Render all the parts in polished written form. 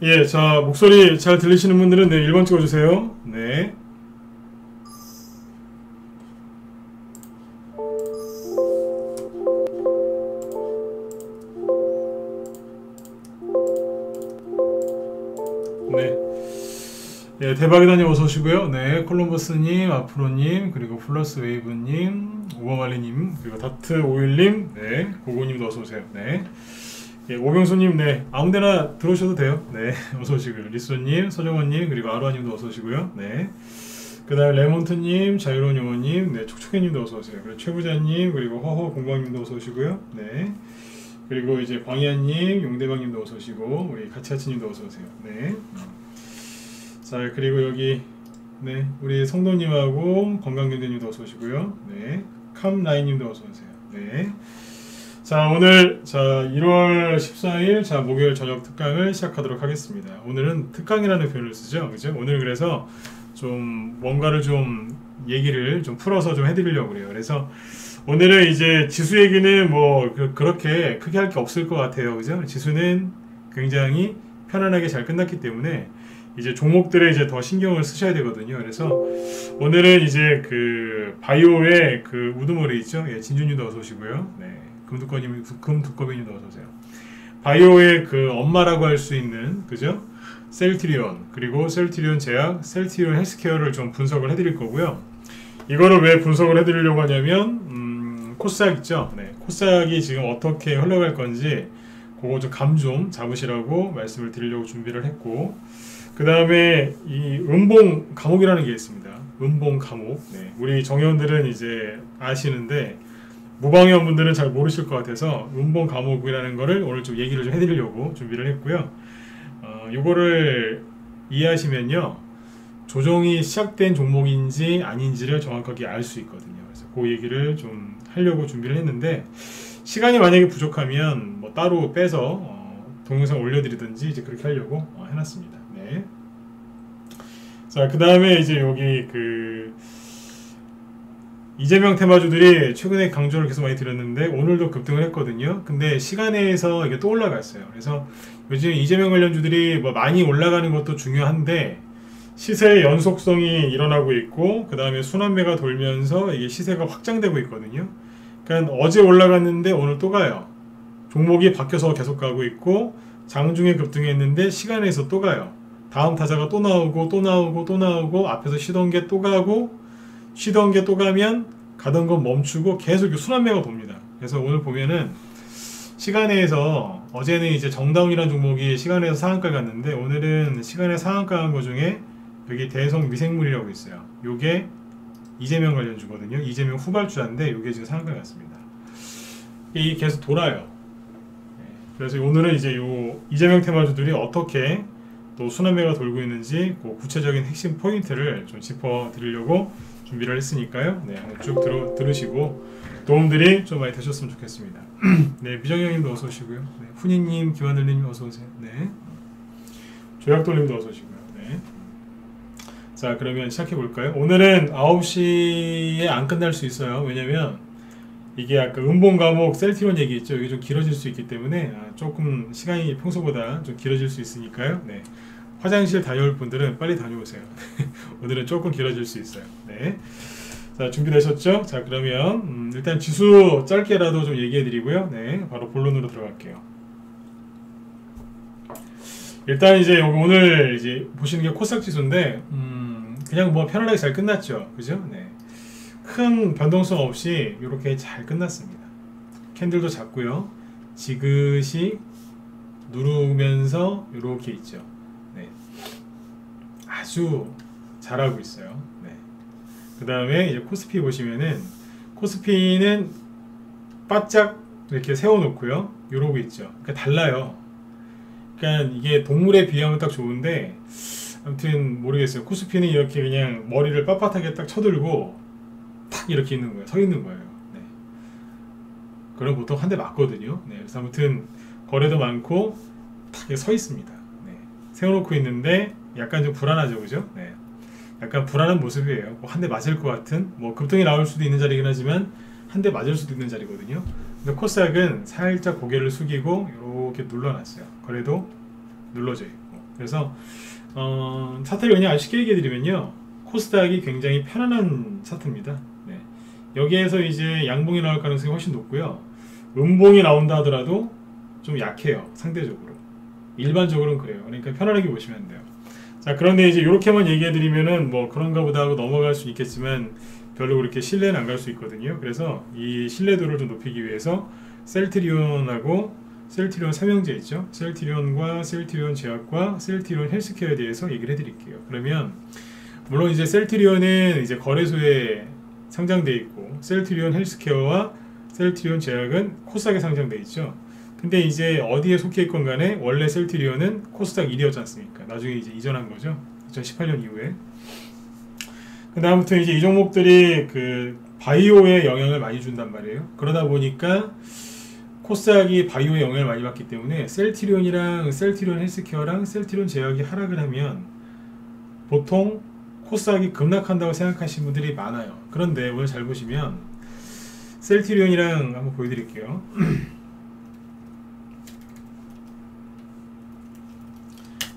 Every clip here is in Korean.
예, 자, 목소리 잘 들리시는 분들은 네, 1번 찍어주세요. 네. 네. 예, 대박이다님 어서 오시고요. 네, 콜럼버스님, 아프로님, 그리고 플러스 웨이브님, 오버말리님, 그리고 다트 오일님, 네, 고고님도 어서 오세요. 네. 예, 오병수님, 네, 아무데나 들어오셔도 돼요. 네, 어서 오시고요. 리소님, 서정원님, 그리고 아루아님도 어서 오시고요. 네. 그 다음에 레몬트님, 자유로운 영혼님, 네, 촉촉해님도 어서 오세요. 그리고 최부자님, 그리고 허허 공방님도 어서 오시고요. 네. 그리고 이제 광희아님, 용대방님도 어서 오시고, 우리 가치아치님도 어서 오세요. 네. 자, 그리고 여기, 네, 우리 성도님하고 건강견대님도 어서 오시고요. 네. 캄라인님도 어서 오세요. 네. 자, 오늘, 자, 1월 14일, 자, 목요일 저녁 특강을 시작하도록 하겠습니다. 오늘은 특강이라는 표현을 쓰죠. 그죠? 오늘 그래서 좀 뭔가를 좀 얘기를 좀 풀어서 좀 해드리려고 그래요. 그래서 오늘은 이제 지수 얘기는 뭐 그렇게 크게 할 게 없을 것 같아요. 그죠? 지수는 굉장히 편안하게 잘 끝났기 때문에 이제 종목들에 이제 더 신경을 쓰셔야 되거든요. 그래서 오늘은 이제 그 바이오의 그 우두머리 있죠? 예, 진준님도 어서 오시고요. 네. 금두꺼비님도 어서 오세요. 바이오의 그 엄마라고 할 수 있는, 그죠? 셀트리온, 그리고 셀트리온 제약, 셀트리온 헬스케어를 좀 분석을 해드릴 거고요. 이거를 왜 분석을 해드리려고 하냐면, 코스닥 있죠? 네. 코스닥이 지금 어떻게 흘러갈 건지, 그거 좀 감 좀 잡으시라고 말씀을 드리려고 준비를 했고, 그 다음에 이 음봉 감옥이라는 게 있습니다. 음봉 감옥. 네. 우리 정의원들은 이제 아시는데, 무방위원 분들은 잘 모르실 것 같아서 음봉 감옥이라는 거를 오늘 좀 얘기를 좀 해드리려고 준비를 했고요. 요거를 이해하시면요, 조정이 시작된 종목인지 아닌지를 정확하게 알 수 있거든요. 그래서 그 얘기를 좀 하려고 준비를 했는데, 시간이 만약에 부족하면 뭐 따로 빼서 동영상 올려드리든지 이제 그렇게 하려고 해놨습니다. 네. 자, 그 다음에 이제 여기 그 이재명 테마주들이 최근에 강조를 계속 많이 드렸는데 오늘도 급등을 했거든요. 근데 시간에서 이게 또 올라갔어요. 그래서 요즘 이재명 관련주들이 뭐 많이 올라가는 것도 중요한데 시세의 연속성이 일어나고 있고 그 다음에 순환매가 돌면서 이게 시세가 확장되고 있거든요. 그러니까 어제 올라갔는데 오늘 또 가요. 종목이 바뀌어서 계속 가고 있고 장중에 급등했는데 시간에서 또 가요. 다음 타자가 또 나오고 또 나오고 또 나오고 앞에서 쉬던 게 또 가고 쉬던 게 또 가면 가던 건 멈추고 계속 순환매가 돕니다. 그래서 오늘 보면은 시간에서 어제는 이제 정다운이라는 종목이 시간에서 상한가 갔는데 오늘은 시간에 상한가 간 거 중에 여기 대성 미생물이라고 있어요. 요게 이재명 관련주거든요. 이재명 후발주자인데 요게 지금 상한가 갔습니다. 이게 계속 돌아요. 그래서 오늘은 이제 요 이재명 테마주들이 어떻게 또 순환매가 돌고 있는지 그 구체적인 핵심 포인트를 좀 짚어 드리려고 준비를 했으니까요. 네, 쭉 들으시고 도움들이 좀 많이 되셨으면 좋겠습니다. 네, 미정형님도 어서 오시고요. 네, 훈이님, 기완을님 어서 오세요. 네, 조약돌님도 어서 오시고요. 네. 자, 그러면 시작해 볼까요? 오늘은 9시에 안 끝날 수 있어요. 왜냐면 이게 아까 음봉 과목 셀트리온 얘기 있죠. 이게 좀 길어질 수 있기 때문에 조금 시간이 평소보다 좀 길어질 수 있으니까요. 네. 화장실 다녀올 분들은 빨리 다녀오세요. 오늘은 조금 길어질 수 있어요. 네. 자, 준비되셨죠? 자, 그러면 일단 지수 짧게라도 좀 얘기해 드리고요. 네. 바로 본론으로 들어갈게요. 일단 이제 오늘 이제 보시는 게 코스닥 지수인데 그냥 뭐 편안하게 잘 끝났죠. 그죠? 네. 큰 변동성 없이 이렇게 잘 끝났습니다. 캔들도 작고요. 지그시 누르면서 이렇게 있죠. 네. 아주 잘하고 있어요. 네. 그 다음에 이제 코스피 보시면은 코스피는 바짝 이렇게 세워놓고요. 이러고 있죠. 그러니까 달라요. 그러니까 이게 동물에 비하면 딱 좋은데 아무튼 모르겠어요. 코스피는 이렇게 그냥 머리를 빳빳하게 딱 쳐들고 탁 이렇게 있는 거예요. 서 있는 거예요. 네. 그럼 보통 한 대 맞거든요. 네. 그래서 아무튼 거래도 많고 탁 서 있습니다. 네. 세워놓고 있는데 약간 좀 불안하죠, 그죠? 네. 약간 불안한 모습이에요. 한 대 맞을 것 같은, 뭐 급등이 나올 수도 있는 자리긴 하지만 한 대 맞을 수도 있는 자리거든요. 근데 코스닥은 살짝 고개를 숙이고 이렇게 눌러놨어요. 거래도 눌러져 있고. 그래서 차트를 그냥 아주 쉽게 얘기해 드리면요, 코스닥이 굉장히 편안한 차트입니다. 네. 여기에서 이제 양봉이 나올 가능성이 훨씬 높고요, 음봉이 나온다 하더라도 좀 약해요, 상대적으로. 일반적으로는 그래요. 그러니까 편안하게 보시면 돼요. 자, 그런데 이제 이렇게만 얘기해 드리면은 뭐 그런가 보다 하고 넘어갈 수 있겠지만 별로 그렇게 신뢰는 안 갈 수 있거든요. 그래서 이 신뢰도를 좀 높이기 위해서 셀트리온하고 셀트리온 삼형제 있죠. 셀트리온과 셀트리온 제약과 셀트리온 헬스케어에 대해서 얘기를 해드릴게요. 그러면 물론 이제 셀트리온은 이제 거래소에 상장돼 있고, 셀트리온 헬스케어와 셀트리온 제약은 코스닥에 상장돼 있죠. 근데 이제 어디에 속해 있건 간에 원래 셀트리온은 코스닥 1위였지 않습니까? 나중에 이제 이전한 거죠. 2018년 이후에. 근데 아무튼 이제 이 종목들이 그 바이오에 영향을 많이 준단 말이에요. 그러다 보니까 코스닥이 바이오에 영향을 많이 받기 때문에 셀트리온이랑 셀트리온 헬스케어랑 셀트리온 제약이 하락을 하면 보통 코스닥이 급락한다고 생각하시는 분들이 많아요. 그런데 오늘 잘 보시면 셀트리온이랑 한번 보여드릴게요.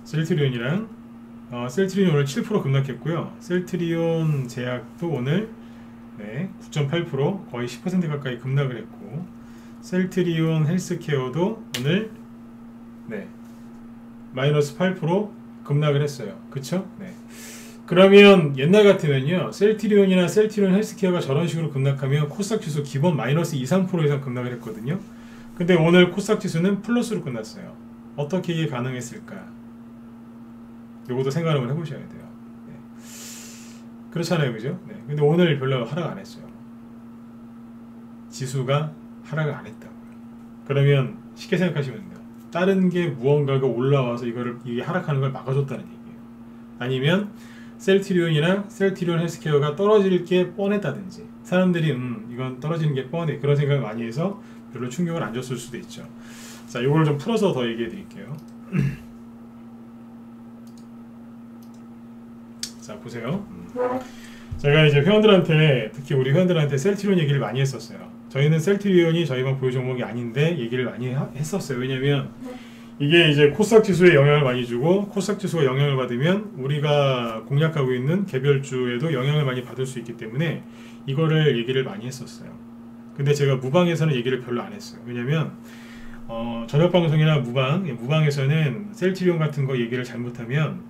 셀트리온이랑 셀트리온 오늘 7% 급락했고요. 셀트리온 제약도 오늘 9.8% 거의 10% 가까이 급락을 했고, 셀트리온 헬스케어도 오늘 마이너스 8% 급락을 했어요. 그쵸? 네. 그러면 옛날 같으면요, 셀트리온이나 셀트리온 헬스케어가 저런 식으로 급락하면 코스닥 지수 기본 마이너스 2, 3% 이상 급락을 했거든요. 근데 오늘 코스닥 지수는 플러스로 끝났어요. 어떻게 이게 가능했을까? 요것도 생각 한번 해보셔야 돼요. 네. 그렇잖아요, 그죠? 네. 근데 오늘 별로 하락 안 했어요. 지수가 하락을 안 했다고요. 그러면 쉽게 생각하시면 돼요. 다른 게 무언가가 올라와서 이게 하락하는 걸 막아줬다는 얘기예요. 아니면 셀트리온이나 셀트리온 헬스케어가 떨어질 게 뻔했다든지, 사람들이 이건 떨어지는 게 뻔해, 그런 생각을 많이 해서 별로 충격을 안 줬을 수도 있죠. 자, 요걸 좀 풀어서 더 얘기해 드릴게요. 자, 보세요. 제가 이제 회원들한테, 특히 우리 회원들한테 셀트리온 얘기를 많이 했었어요. 저희는 셀트리온이 저희만 보유 종목이 아닌데 얘기를 많이 했었어요. 왜냐면 이게 이제 코스닥 지수에 영향을 많이 주고, 코스닥 지수가 영향을 받으면 우리가 공략하고 있는 개별주에도 영향을 많이 받을 수 있기 때문에 이거를 얘기를 많이 했었어요. 근데 제가 무방에서는 얘기를 별로 안 했어요. 왜냐면 저녁 방송이나 무방에서는 셀트리온 같은 거 얘기를 잘못하면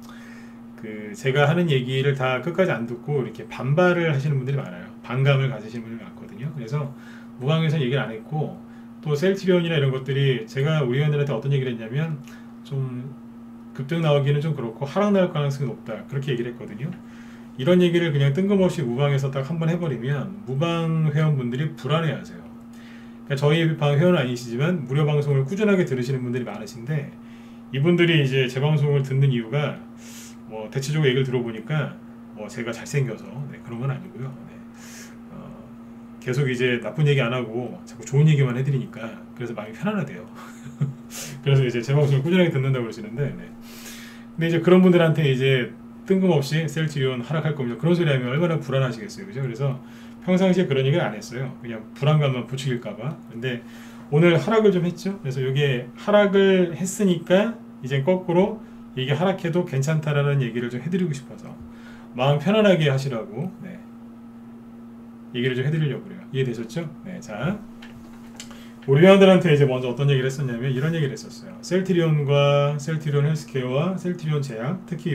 제가 하는 얘기를 다 끝까지 안 듣고 이렇게 반발을 하시는 분들이 많아요. 반감을 가지시는 분들이 많거든요. 그래서 무방에서는 얘기를 안 했고, 또 셀트리온이나 이런 것들이 제가 우리 회원들한테 어떤 얘기를 했냐면, 좀 급등 나오기는 좀 그렇고 하락 나올 가능성이 높다, 그렇게 얘기를 했거든요. 이런 얘기를 그냥 뜬금없이 무방에서 딱 한번 해버리면 무방 회원분들이 불안해하세요. 그러니까 저희 방 회원은 아니시지만 무료 방송을 꾸준하게 들으시는 분들이 많으신데, 이분들이 이제 제 방송을 듣는 이유가 대체적으로 얘기를 들어보니까 제가 잘생겨서 그런 건 아니고요. 계속 이제 나쁜 얘기 안 하고 자꾸 좋은 얘기만 해드리니까 그래서 마음이 편안하대요. 그래서 이제 제 방송을 꾸준하게 듣는다고 그러시는데, 근데 이제 그런 분들한테 이제 뜬금없이 셀트리온 하락할 겁니다, 그런 소리 하면 얼마나 불안하시겠어요, 그죠? 그래서 평상시에 그런 얘기를 안 했어요. 그냥 불안감만 부추길까봐. 근데 오늘 하락을 좀 했죠. 그래서 이게 하락을 했으니까 이제 거꾸로 이게 하락해도 괜찮다라는 얘기를 좀 해드리고 싶어서 마음 편안하게 하시라고 얘기를 좀 해드리려고 그래요. 이해되셨죠? 네, 자, 우리 회원들한테 이제 먼저 어떤 얘기를 했었냐면 이런 얘기를 했었어요. 셀트리온과 셀트리온 헬스케어와 셀트리온 제약, 특히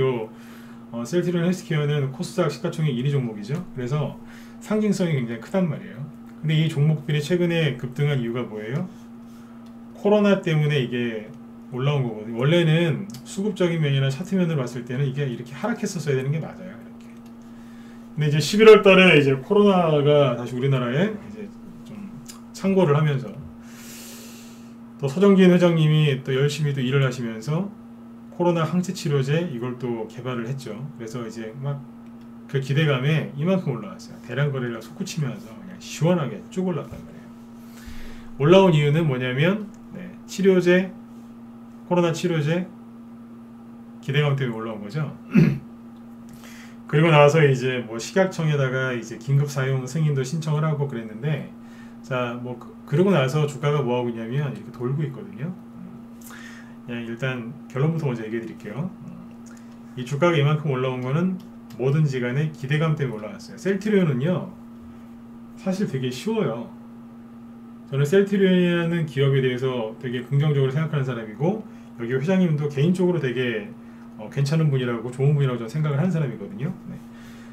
셀트리온 헬스케어는 코스닥 시가총액 1위 종목이죠. 그래서 상징성이 굉장히 크단 말이에요. 근데 이 종목들이 최근에 급등한 이유가 뭐예요? 코로나 때문에 이게 올라온 거거든요. 원래는 수급적인 면이나 차트면으로 봤을 때는 이게 이렇게 하락했었어야 되는 게 맞아요. 이렇게. 근데 이제 11월 달에 이제 코로나가 다시 우리나라에 이제 좀 창궐을 하면서, 또 서정기인 회장님이 또 열심히 또 일을 하시면서 코로나 항체 치료제 이걸 또 개발을 했죠. 그래서 이제 막 그 기대감에 이만큼 올라왔어요. 대량 거래를 솟구치면서 그냥 시원하게 쭉 올랐단 말이에요. 올라온 이유는 뭐냐면 치료제, 코로나 치료제 기대감 때문에 올라온 거죠. 그리고 나서 이제 식약청에다가 이제 긴급 사용 승인도 신청을 하고 그랬는데, 자, 그러고 나서 주가가 뭐 하고 있냐면 이렇게 돌고 있거든요. 그냥 일단 결론부터 먼저 얘기해 드릴게요. 이 주가가 이만큼 올라온 거는 뭐든지 간에 기대감 때문에 올라왔어요. 셀트리온은요 사실 되게 쉬워요. 저는 셀트리온이라는 기업에 대해서 되게 긍정적으로 생각하는 사람이고, 여기 회장님도 개인적으로 되게 괜찮은 분이라고, 좋은 분이라고 저는 생각을 하는 사람이거든요. 네.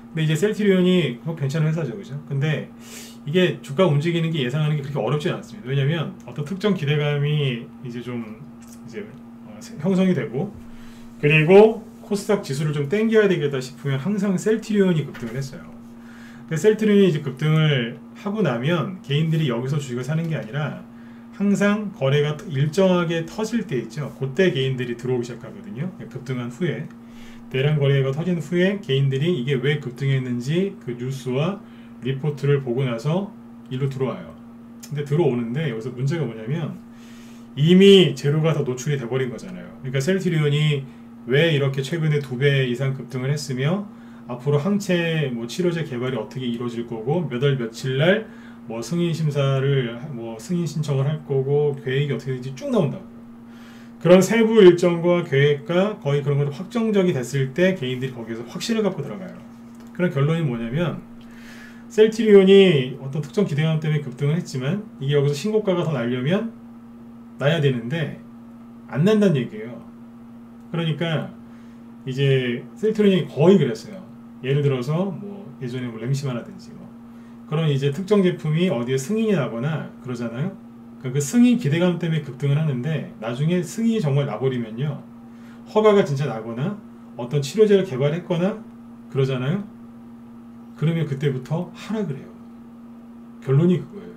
근데 이제 셀트리온이 괜찮은 회사죠, 그죠? 근데 이게 주가 움직이는 게 예상하는 게 그렇게 어렵지는 않습니다. 왜냐면 어떤 특정 기대감이 이제 좀 이제 형성이 되고, 그리고 코스닥 지수를 좀 땡겨야 되겠다 싶으면 항상 셀트리온이 급등을 했어요. 근데 셀트리온이 이제 급등을 하고 나면 개인들이 여기서 주식을 사는 게 아니라 항상 거래가 일정하게 터질 때 있죠. 그때 개인들이 들어오기 시작하거든요. 급등한 후에. 대량 거래가 터진 후에 개인들이 이게 왜 급등했는지 그 뉴스와 리포트를 보고 나서 일로 들어와요. 근데 들어오는데 여기서 문제가 뭐냐면 이미 재료가 다 노출이 돼버린 거잖아요. 그러니까 셀트리온이 왜 이렇게 최근에 2배 이상 급등을 했으며 앞으로 항체 치료제 개발이 어떻게 이루어질 거고 몇 월 며칠 날 승인 심사를 승인 신청을 할 거고 계획이 어떻게 되는지 쭉 나온다고. 그런 세부 일정과 계획과 거의 그런 것도 확정적이 됐을 때 개인들이 거기에서 확신을 갖고 들어가요. 그런 결론이 뭐냐면 셀트리온이 어떤 특정 기대감 때문에 급등을 했지만 이게 여기서 신고가가 더 나려면 나야 되는데 안 난다는 얘기예요. 그러니까 이제 셀트리온이 거의 그랬어요. 예를 들어서 예전에 램시마라든지 그런 이제 특정 제품이 어디에 승인이 나거나 그러잖아요. 그 승인 기대감 때문에 급등을 하는데 나중에 승인이 정말 나버리면요, 허가가 진짜 나거나 어떤 치료제를 개발했거나 그러잖아요. 그러면 그때부터 하락을 해요. 결론이 그거예요.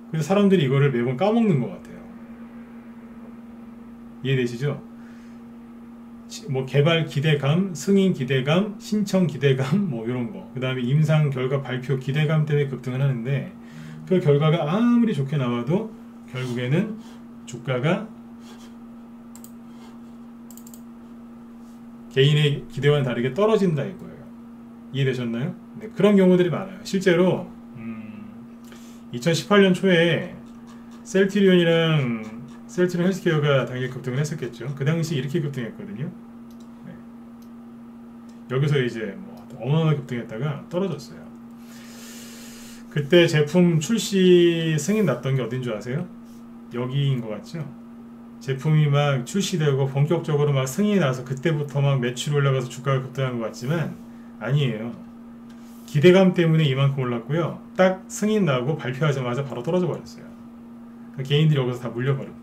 그래서 사람들이 이거를 매번 까먹는 것 같아요. 이해되시죠? 개발 기대감, 승인 기대감, 신청 기대감 이런 거, 그 다음에 임상 결과 발표 기대감 때문에 급등을 하는데 그 결과가 아무리 좋게 나와도 결국에는 주가가 개인의 기대와는 다르게 떨어진다 이거예요. 이해되셨나요? 네, 그런 경우들이 많아요. 실제로 2018년 초에 셀트리온 헬스케어가 당연히 급등을 했었겠죠. 그 당시 이렇게 급등했거든요. 네. 여기서 이제 어마어마하게 급등했다가 떨어졌어요. 그때 제품 출시 승인 났던 게 어딘 줄 아세요? 여기인 것 같죠? 제품이 막 출시되고 본격적으로 막 승인이 나서 그때부터 막 매출이 올라가서 주가가 급등한 것 같지만 아니에요. 기대감 때문에 이만큼 올랐고요. 딱 승인 나고 발표하자마자 바로 떨어져 버렸어요. 그러니까 개인들이 여기서 다 물려버렸고요.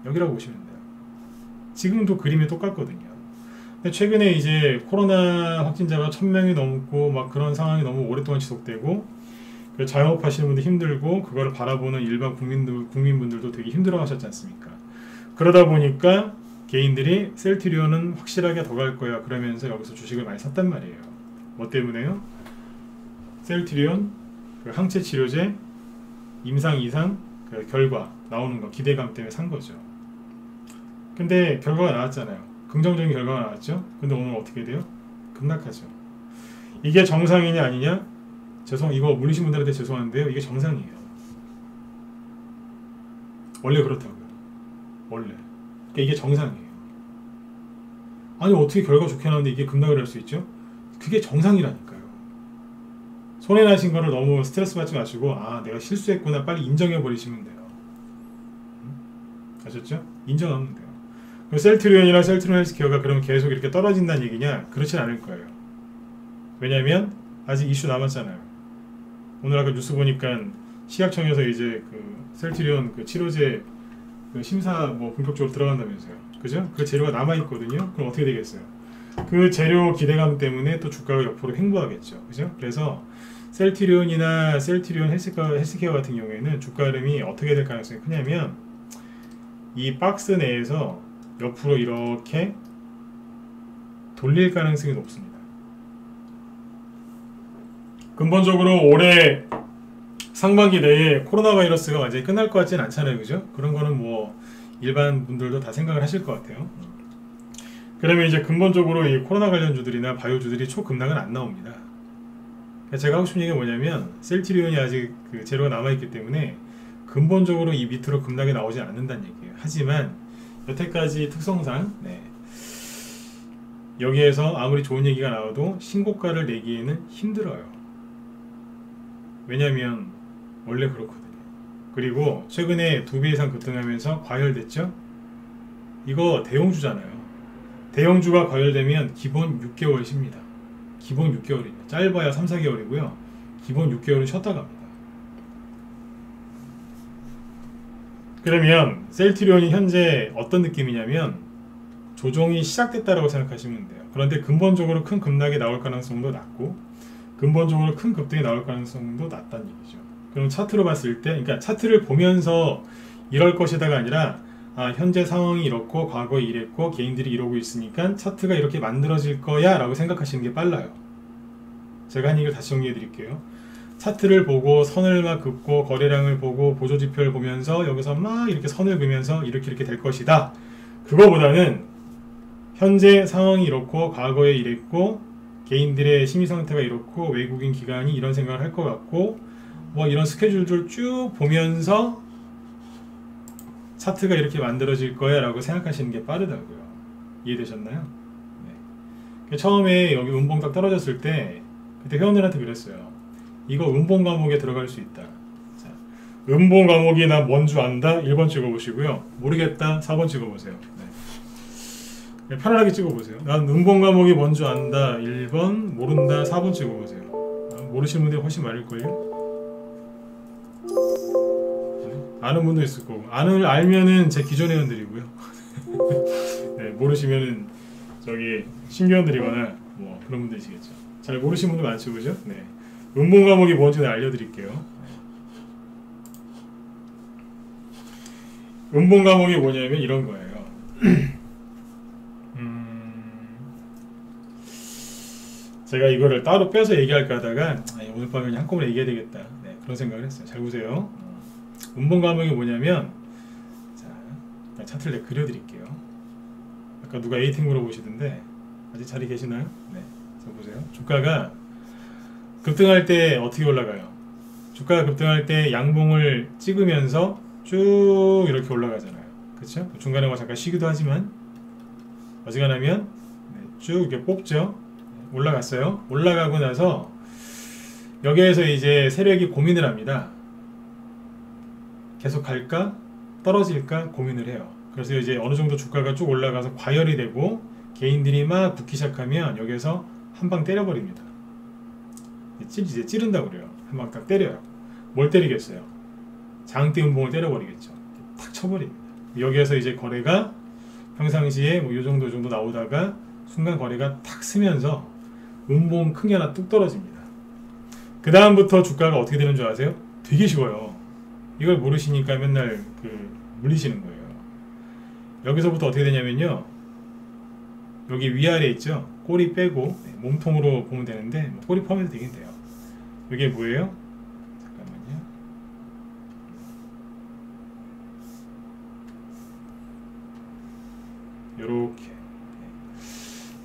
여기라고 보시면 돼요. 지금도 그림이 똑같거든요. 근데 최근에 이제 코로나 확진자가 1000명이 넘고 막 그런 상황이 너무 오랫동안 지속되고 자영업 하시는 분들 힘들고 그거를 바라보는 일반 국민분들도 되게 힘들어 하셨지 않습니까? 그러다 보니까 개인들이 셀트리온은 확실하게 더 갈 거야 그러면서 여기서 주식을 많이 샀단 말이에요. 뭐 때문에요? 셀트리온 그 항체 치료제 임상 이상 그 결과 나오는 거 기대감 때문에 산 거죠. 근데 결과가 나왔잖아요. 긍정적인 결과가 나왔죠. 근데 오늘 어떻게 돼요? 급락하죠. 이게 정상이냐 아니냐? 이거 물리신 분들한테 죄송한데요. 이게 정상이에요. 원래 그렇다고요. 원래. 그러니까 이게 정상이에요. 아니 어떻게 결과 좋게 나왔는데 이게 급락을 할 수 있죠? 그게 정상이라니까요. 손해나신 거를 너무 스트레스 받지 마시고 내가 실수했구나 빨리 인정해 버리시면 돼요. 아셨죠? 인정하면 돼요. 셀트리온이나 셀트리온 헬스케어가 그러면 계속 이렇게 떨어진다는 얘기냐? 그렇진 않을 거예요. 왜냐면 아직 이슈 남았잖아요. 오늘 아까 뉴스 보니까 식약청에서 이제 그 셀트리온 그 치료제 그 심사 본격적으로 들어간다면서요. 그죠? 그 재료가 남아있거든요. 그럼 어떻게 되겠어요? 그 재료 기대감 때문에 또 주가가 옆으로 횡보하겠죠. 그죠? 그래서 셀트리온이나 셀트리온 헬스케어 같은 경우에는 주가 흐름이 어떻게 될 가능성이 크냐면 이 박스 내에서 옆으로 이렇게 돌릴 가능성이 높습니다. 근본적으로 올해 상반기 내에 코로나 바이러스가 완전히 끝날 것 같지는 않잖아요. 그죠? 그런 거는 일반 분들도 다 생각을 하실 것 같아요. 그러면 이제 근본적으로 이 코로나 관련주들이나 바이오주들이 초급락은 안 나옵니다. 제가 하고 싶은 얘기가 뭐냐면 셀트리온이 아직 그 재료가 남아있기 때문에 근본적으로 이 밑으로 급락이 나오지 않는다는 얘기예요. 하지만 여태까지 특성상 여기에서 아무리 좋은 얘기가 나와도 신고가를 내기에는 힘들어요. 왜냐면 원래 그렇거든요. 그리고 최근에 2배 이상 급등하면서 과열됐죠? 이거 대형주잖아요. 대형주가 과열되면 기본 6개월 쉽니다. 기본 6개월이에요. 짧아야 3, 4개월이고요. 기본 6개월은 쉬었다 갑니다. 그러면 셀트리온이 현재 어떤 느낌이냐면 조정이 시작됐다라고 생각하시면 돼요. 그런데 근본적으로 큰 급락이 나올 가능성도 낮고 근본적으로 큰 급등이 나올 가능성도 낮다는 얘기죠. 그럼 차트로 봤을 때, 그러니까 차트를 보면서 이럴 것이다가 아니라 현재 상황이 이렇고 과거에 이랬고 개인들이 이러고 있으니까 차트가 이렇게 만들어질 거야 라고 생각하시는 게 빨라요. 제가 한 얘기를 다시 정리해 드릴게요. 차트를 보고 선을 막 긋고 거래량을 보고 보조지표를 보면서 여기서 막 이렇게 선을 그으면서 이렇게 될 것이다. 그거보다는 현재 상황이 이렇고 과거에 이랬고 개인들의 심리상태가 이렇고 외국인 기관이 이런 생각을 할 것 같고 뭐 이런 스케줄들 쭉 보면서 차트가 이렇게 만들어질 거야 라고 생각하시는 게 빠르다고요. 이해되셨나요? 네. 처음에 여기 음봉 딱 떨어졌을 때 그때 회원들한테 그랬어요. 이거 음봉 과목에 들어갈 수 있다. 자, 음봉 과목이 나 뭔 줄 안다? 1번 찍어보시고요. 모르겠다? 4번 찍어보세요. 네, 편안하게 찍어보세요. 난 음봉 과목이 뭔 줄 안다? 1번, 모른다? 4번 찍어보세요. 모르시는 분들이 훨씬 많을걸요? 아는 분도 있을 거고 알면은 제 기존 회원들이고요. 네, 모르시면은 저기 신규원들이거나 뭐 그런 분들이시겠죠. 잘 모르시는 분들 많죠, 그죠? 네, 음봉 과목이 뭔지 알려드릴게요. 음봉 과목이 뭐냐면 이런 거예요. 제가 이거를 따로 빼서 얘기할까 하다가 오늘 밤에 그냥 한꺼번에 얘기해야 되겠다. 네, 그런 생각을 했어요. 잘 보세요. 음봉 과목이 뭐냐면, 자, 차트를 내가 그려드릴게요. 아까 누가 에이팅 물어보시던데 아직 자리 계시나요? 네, 자 보세요. 주가가 급등할 때 어떻게 올라가요? 주가가 급등할 때 양봉을 찍으면서 쭉 이렇게 올라가잖아요. 그렇죠? 중간에 뭐 잠깐 쉬기도 하지만 어지간하면 쭉 이렇게 뽑죠. 올라갔어요. 올라가고 나서 여기에서 이제 세력이 고민을 합니다. 계속 갈까? 떨어질까? 고민을 해요. 그래서 이제 어느 정도 주가가 쭉 올라가서 과열이 되고 개인들이 막 붙기 시작하면 여기에서 한 방 때려버립니다. 이제 찌른다고 그래요. 한 방 딱 때려요. 뭘 때리겠어요? 장대 음봉을 때려버리겠죠. 탁 쳐버립니다. 여기에서 이제 거래가 평상시에 뭐 요 정도 나오다가 순간 거래가 탁 쓰면서 음봉 큰 게 하나 뚝 떨어집니다. 그 다음부터 주가가 어떻게 되는 줄 아세요? 되게 쉬워요. 이걸 모르시니까 맨날 물리시는 거예요. 여기서부터 어떻게 되냐면요, 여기 위아래 있죠? 꼬리 빼고 몸통으로 보면 되는데 꼬리 포함해도 되긴 돼요. 이게 뭐예요? 잠깐만요.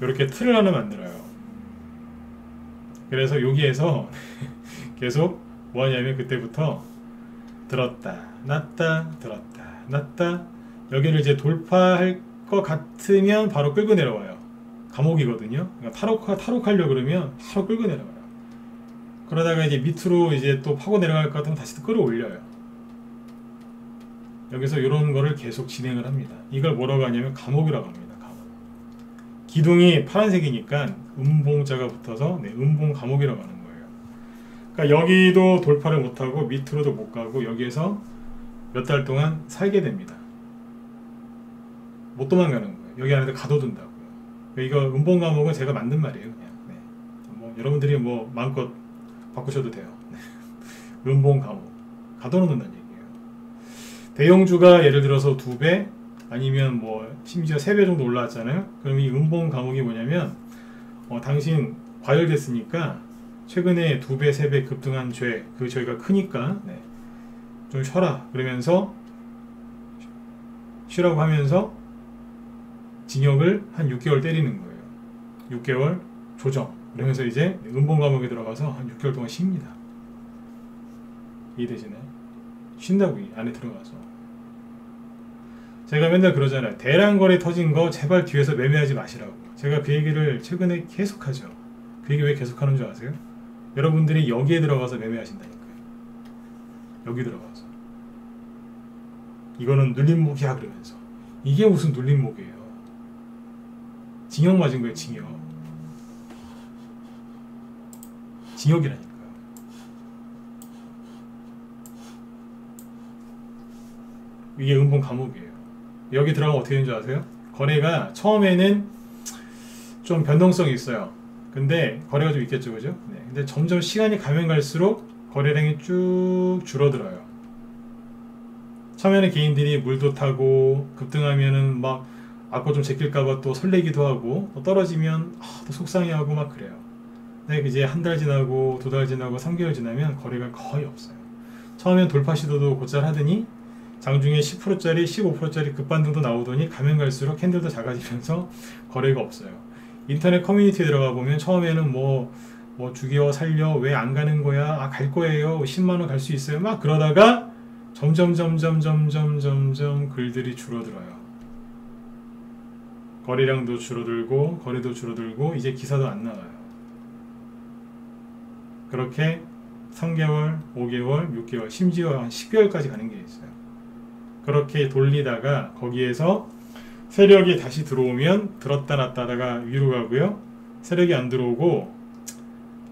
요렇게 틀을 하나 만들어요. 그래서 여기에서 계속 뭐 하냐면 그때부터 들었다 놨다 들었다 놨다, 여기를 이제 돌파할 것 같으면 바로 끌고 내려와요. 감옥이거든요. 그러니까 탈옥하려고 그러면 바로 끌고 내려와요. 그러다가 이제 밑으로 이제 또 파고 내려갈 것 같으면 다시 또 끌어올려요. 여기서 이런 거를 계속 진행을 합니다. 이걸 뭐라고 하냐면 감옥이라고 합니다. 감옥. 기둥이 파란색이니까 음봉자가 붙어서 음봉 감옥이라고 하는 거예요. 그러니까 여기도 돌파를 못하고 밑으로도 못 가고 여기에서 몇 달 동안 살게 됩니다. 못 도망가는 거예요. 여기 안에 가둬둔다고요. 이거 음봉 감옥은 제가 만든 말이에요. 그냥. 네. 뭐 여러분들이 뭐 마음껏 바꾸셔도 돼요. 음봉 감옥. 가둬놓는다는 얘기예요. 대형주가 예를 들어서 2배 아니면 뭐 심지어 3배 정도 올라왔잖아요. 그럼 이 음봉 감옥이 뭐냐면 당신 과열됐으니까 최근에 2배, 3배 급등한 그 죄가 크니까 좀 쉬어라. 그러면서 쉬라고 하면서 징역을 한 6개월 때리는 거예요. 6개월 조정. 그러면서 이제 음봉 감옥에 들어가서 한 6개월 동안 쉽니다. 이해되시나요? 쉰다고 이 안에 들어가서. 제가 맨날 그러잖아요. 대량거래 터진 거 제발 뒤에서 매매하지 마시라고. 제가 그 얘기를 최근에 계속하죠. 그 얘기 왜 계속하는 줄 아세요? 여러분들이 여기에 들어가서 매매하신다니까요. 여기 들어가서. 이거는 눌림목이야 그러면서. 이게 무슨 눌림목이에요. 징역 맞은 거예요. 징역. 징역이라니까요. 이게 은봉 감옥이에요. 여기 들어가면 어떻게 되는 줄 아세요? 거래가 처음에는 좀 변동성이 있어요. 근데 거래가 좀 있겠죠, 그죠? 네. 근데 점점 시간이 가면 갈수록 거래량이 쭉 줄어들어요. 처음에는 개인들이 물도 타고 급등하면은 막 아까 좀 제낄까봐 또 설레기도 하고 또 떨어지면 또 속상해하고 막 그래요. 근데 이제 한 달 지나고 두 달 지나고 3개월 지나면 거래가 거의 없어요. 처음엔 돌파 시도도 곧잘 하더니 장중에 10%짜리 15%짜리 급반등도 나오더니 가면 갈수록 캔들도 작아지면서 거래가 없어요. 인터넷 커뮤니티에 들어가 보면 처음에는 뭐 죽여 살려 왜 안 가는 거야, 아 갈 거예요, 10만원 갈 수 있어요, 막 그러다가 점점 글들이 줄어들어요. 거래량도 줄어들고 거래도 줄어들고 이제 기사도 안 나와요. 그렇게 3개월, 5개월, 6개월, 심지어 한 10개월까지 가는 게 있어요. 그렇게 돌리다가 거기에서 세력이 다시 들어오면 들었다 놨다 하다가 위로 가고요. 세력이 안 들어오고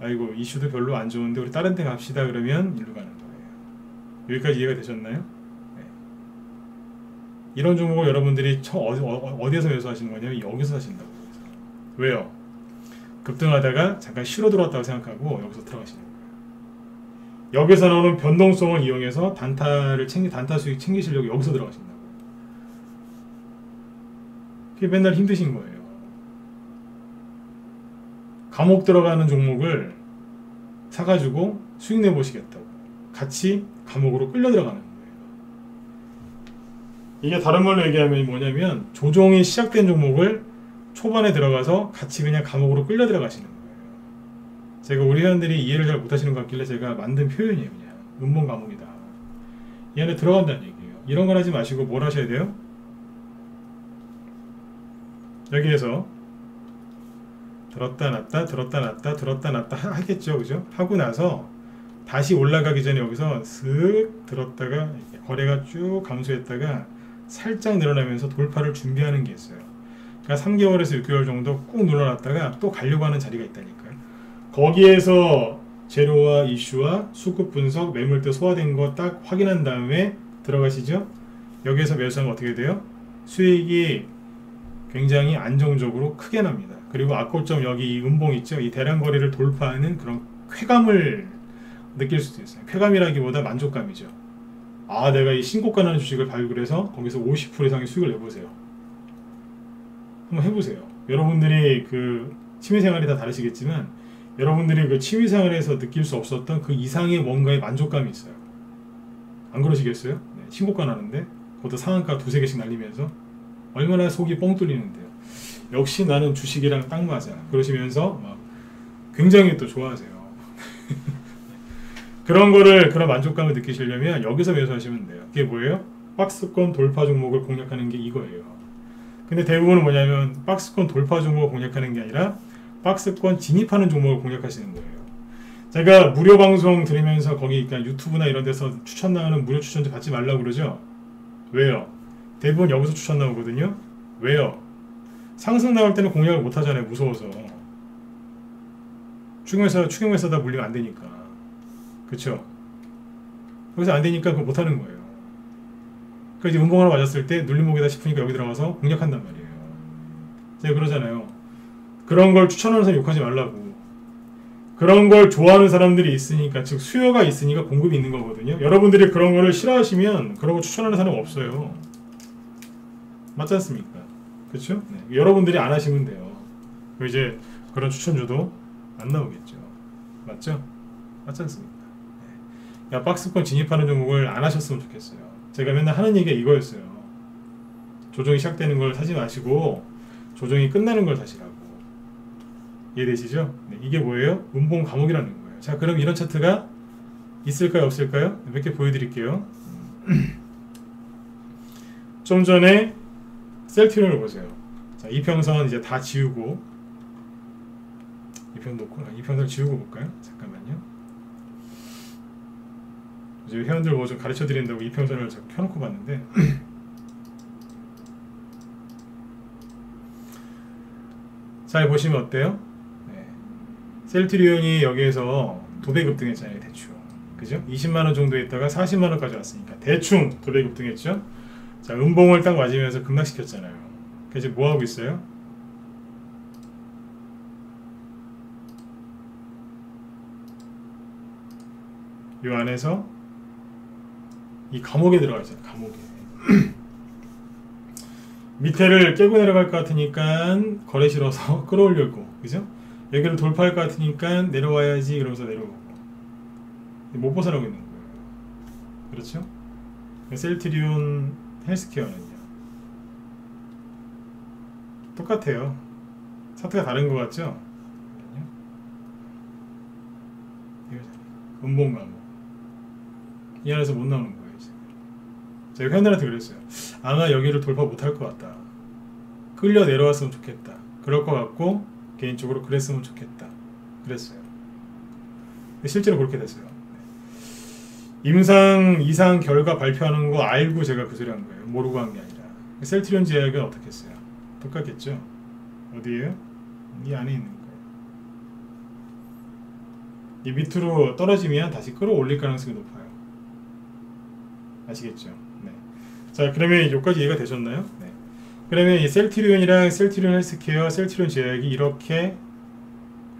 아이고 이슈도 별로 안 좋은데 우리 다른 데 갑시다 그러면 일로 가는 거예요. 여기까지 이해가 되셨나요? 네. 이런 종목을 여러분들이 어디에서 매수하시는 거냐면 여기서 사신다고. 왜요? 급등하다가 잠깐 쉬러 들어왔다고 생각하고 여기서 들어가시는 거예요. 여기서 나오는 변동성을 이용해서 단타 수익 챙기시려고 여기서 들어가신다고. 그게 맨날 힘드신 거예요. 감옥 들어가는 종목을 사가지고 수익 내보시겠다고. 같이 감옥으로 끌려 들어가는 거예요. 이게 다른 말로 얘기하면 뭐냐면 조종이 시작된 종목을 초반에 들어가서 같이 그냥 감옥으로 끌려 들어가시는 거예요. 제가 우리 회원들이 이해를 잘 못하시는 것 같길래 제가 만든 표현이에요. 그냥 은봉 감옥이다. 이 안에 들어간다는 얘기예요. 이런 걸 하지 마시고 뭘 하셔야 돼요? 여기에서 들었다 놨다 들었다 놨다 들었다 놨다 하겠죠, 그죠? 하고 나서 다시 올라가기 전에 여기서 슥 들었다가 거래가 쭉 감소했다가 살짝 늘어나면서 돌파를 준비하는 게 있어요. 그러니까 3개월에서 6개월 정도 꾹 눌러놨다가 또 가려고 하는 자리가 있다니까요. 거기에서 재료와 이슈와 수급 분석, 매물대 소화된 거 딱 확인한 다음에 들어가시죠. 여기에서 매수하면 어떻게 돼요? 수익이 굉장히 안정적으로 크게 납니다. 그리고 악고점 여기 이 음봉 있죠? 이 대량 거래를 돌파하는 그런 쾌감을 느낄 수도 있어요. 쾌감이라기보다 만족감이죠. 아, 내가 이 신고가 나는 주식을 발굴해서 거기서 50% 이상의 수익을 내보세요. 한번 해보세요. 여러분들이 그 취미생활이 다 다르시겠지만 여러분들이 그 취미생활에서 느낄 수 없었던 그 이상의 뭔가의 만족감이 있어요. 안 그러시겠어요? 네, 신고가 나는데 그것도 상한가 두세 개씩 날리면서 얼마나 속이 뻥 뚫리는데요. 역시 나는 주식이랑 딱 맞아. 그러시면서 막 굉장히 또 좋아하세요. 그런 만족감을 느끼시려면 여기서 매수하시면 돼요. 그게 뭐예요? 박스권 돌파 종목을 공략하는 게 이거예요. 근데 대부분은 뭐냐면 박스권 돌파 종목을 공략하는 게 아니라 박스권 진입하는 종목을 공략하시는 거예요. 제가 무료 방송 들으면서 거기 그러니까 유튜브나 이런 데서 추천 나오는 무료 추천제 받지 말라고 그러죠? 왜요? 대부분 여기서 추천 나오거든요. 왜요? 상승 나올 때는 공략을 못 하잖아요. 무서워서. 추경회사다 물리면 안 되니까. 그쵸? 여기서 안 되니까 그거 못 하는 거예요. 그러니까 이제 운봉 하나 맞았을 때 눌림목이다 싶으니까 여기 들어가서 공략한단 말이에요. 제가 그러잖아요. 그런 걸 추천하는 사람 욕하지 말라고. 그런 걸 좋아하는 사람들이 있으니까, 즉 수요가 있으니까 공급이 있는 거거든요. 여러분들이 그런 거를 싫어하시면 그런 거 추천하는 사람 없어요. 맞지 않습니까? 그렇죠? 네. 여러분들이 안 하시면 돼요. 이제 그런 추천주도 안 나오겠죠. 맞죠? 맞지 않습니까? 네. 야, 박스권 진입하는 종목을 안 하셨으면 좋겠어요. 제가 맨날 하는 얘기가 이거였어요. 조정이 시작되는 걸 사지 마시고 조정이 끝나는 걸 사시라고. 이해되시죠? 네, 이게 뭐예요? 음봉 감옥이라는 거예요. 자, 그럼 이런 차트가 있을까요? 없을까요? 몇 개 보여드릴게요. 좀 전에 셀트리온을 보세요. 자, 이평선 이제 다 지우고 이평선을 지우고 볼까요? 잠깐만요. 이제 회원들 뭐 좀 가르쳐 드린다고 이평선을 자꾸 켜놓고 봤는데 잘 보시면 어때요? 네. 셀트리온이 여기에서 도배 급등했잖아요. 대충 그죠? 20만원 정도 있다가 40만원까지 왔으니까 대충 도배 급등했죠. 자, 음봉을 딱 맞으면서 급락시켰잖아요. 그래서 이제 뭐하고 있어요? 이 안에서 이 감옥에 들어가 있잖아요. 감옥에 밑에를 깨고 내려갈 것 같으니까 거래 실어서 끌어올려고, 그죠? 여기를 돌파할 것 같으니까 내려와야지 그러면서 내려오고 못 벗어나고 있는 거예요. 그렇죠? 셀트리온 헬스케어는요 똑같아요. 차트가 다른 것 같죠? 음봉 감옥 이 안에서 못 나오는 거예요. 제가 회원들한테 그랬어요. 아마 여기를 돌파 못할 것 같다. 끌려 내려왔으면 좋겠다. 그럴 것 같고 개인적으로 그랬으면 좋겠다. 그랬어요. 실제로 그렇게 됐어요. 임상 이상 결과 발표하는 거 알고 제가 그 소리 한 거예요. 모르고 한 게 아니라. 셀트리온 제약은 어떻게 했어요? 똑같겠죠? 어디에요? 이 안에 있는 거예요. 이 밑으로 떨어지면 다시 끌어올릴 가능성이 높아요. 아시겠죠? 네. 자, 그러면 여기까지 이해가 되셨나요? 네. 그러면 이 셀트리온이랑 셀트리온 헬스케어, 셀트리온 제약이 이렇게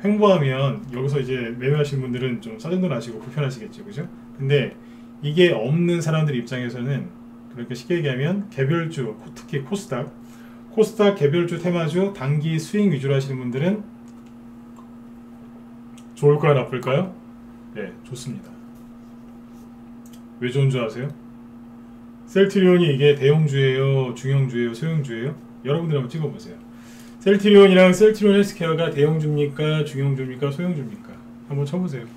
횡보하면 여기서 이제 매매하시는 분들은 좀 짜증도 나시고 불편하시겠죠, 그죠? 근데 이게 없는 사람들 입장에서는 그렇게 쉽게 얘기하면 개별주, 특히 코스닥 개별주, 테마주, 단기 스윙 위주로 하시는 분들은 좋을까요, 나쁠까요? 네, 좋습니다. 왜 좋은 줄 아세요? 셀트리온이 이게 대형주예요, 중형주예요, 소형주예요? 여러분들 한번 찍어보세요. 셀트리온이랑 셀트리온 헬스케어가 대형주입니까, 중형주입니까, 소형주입니까? 한번 쳐보세요.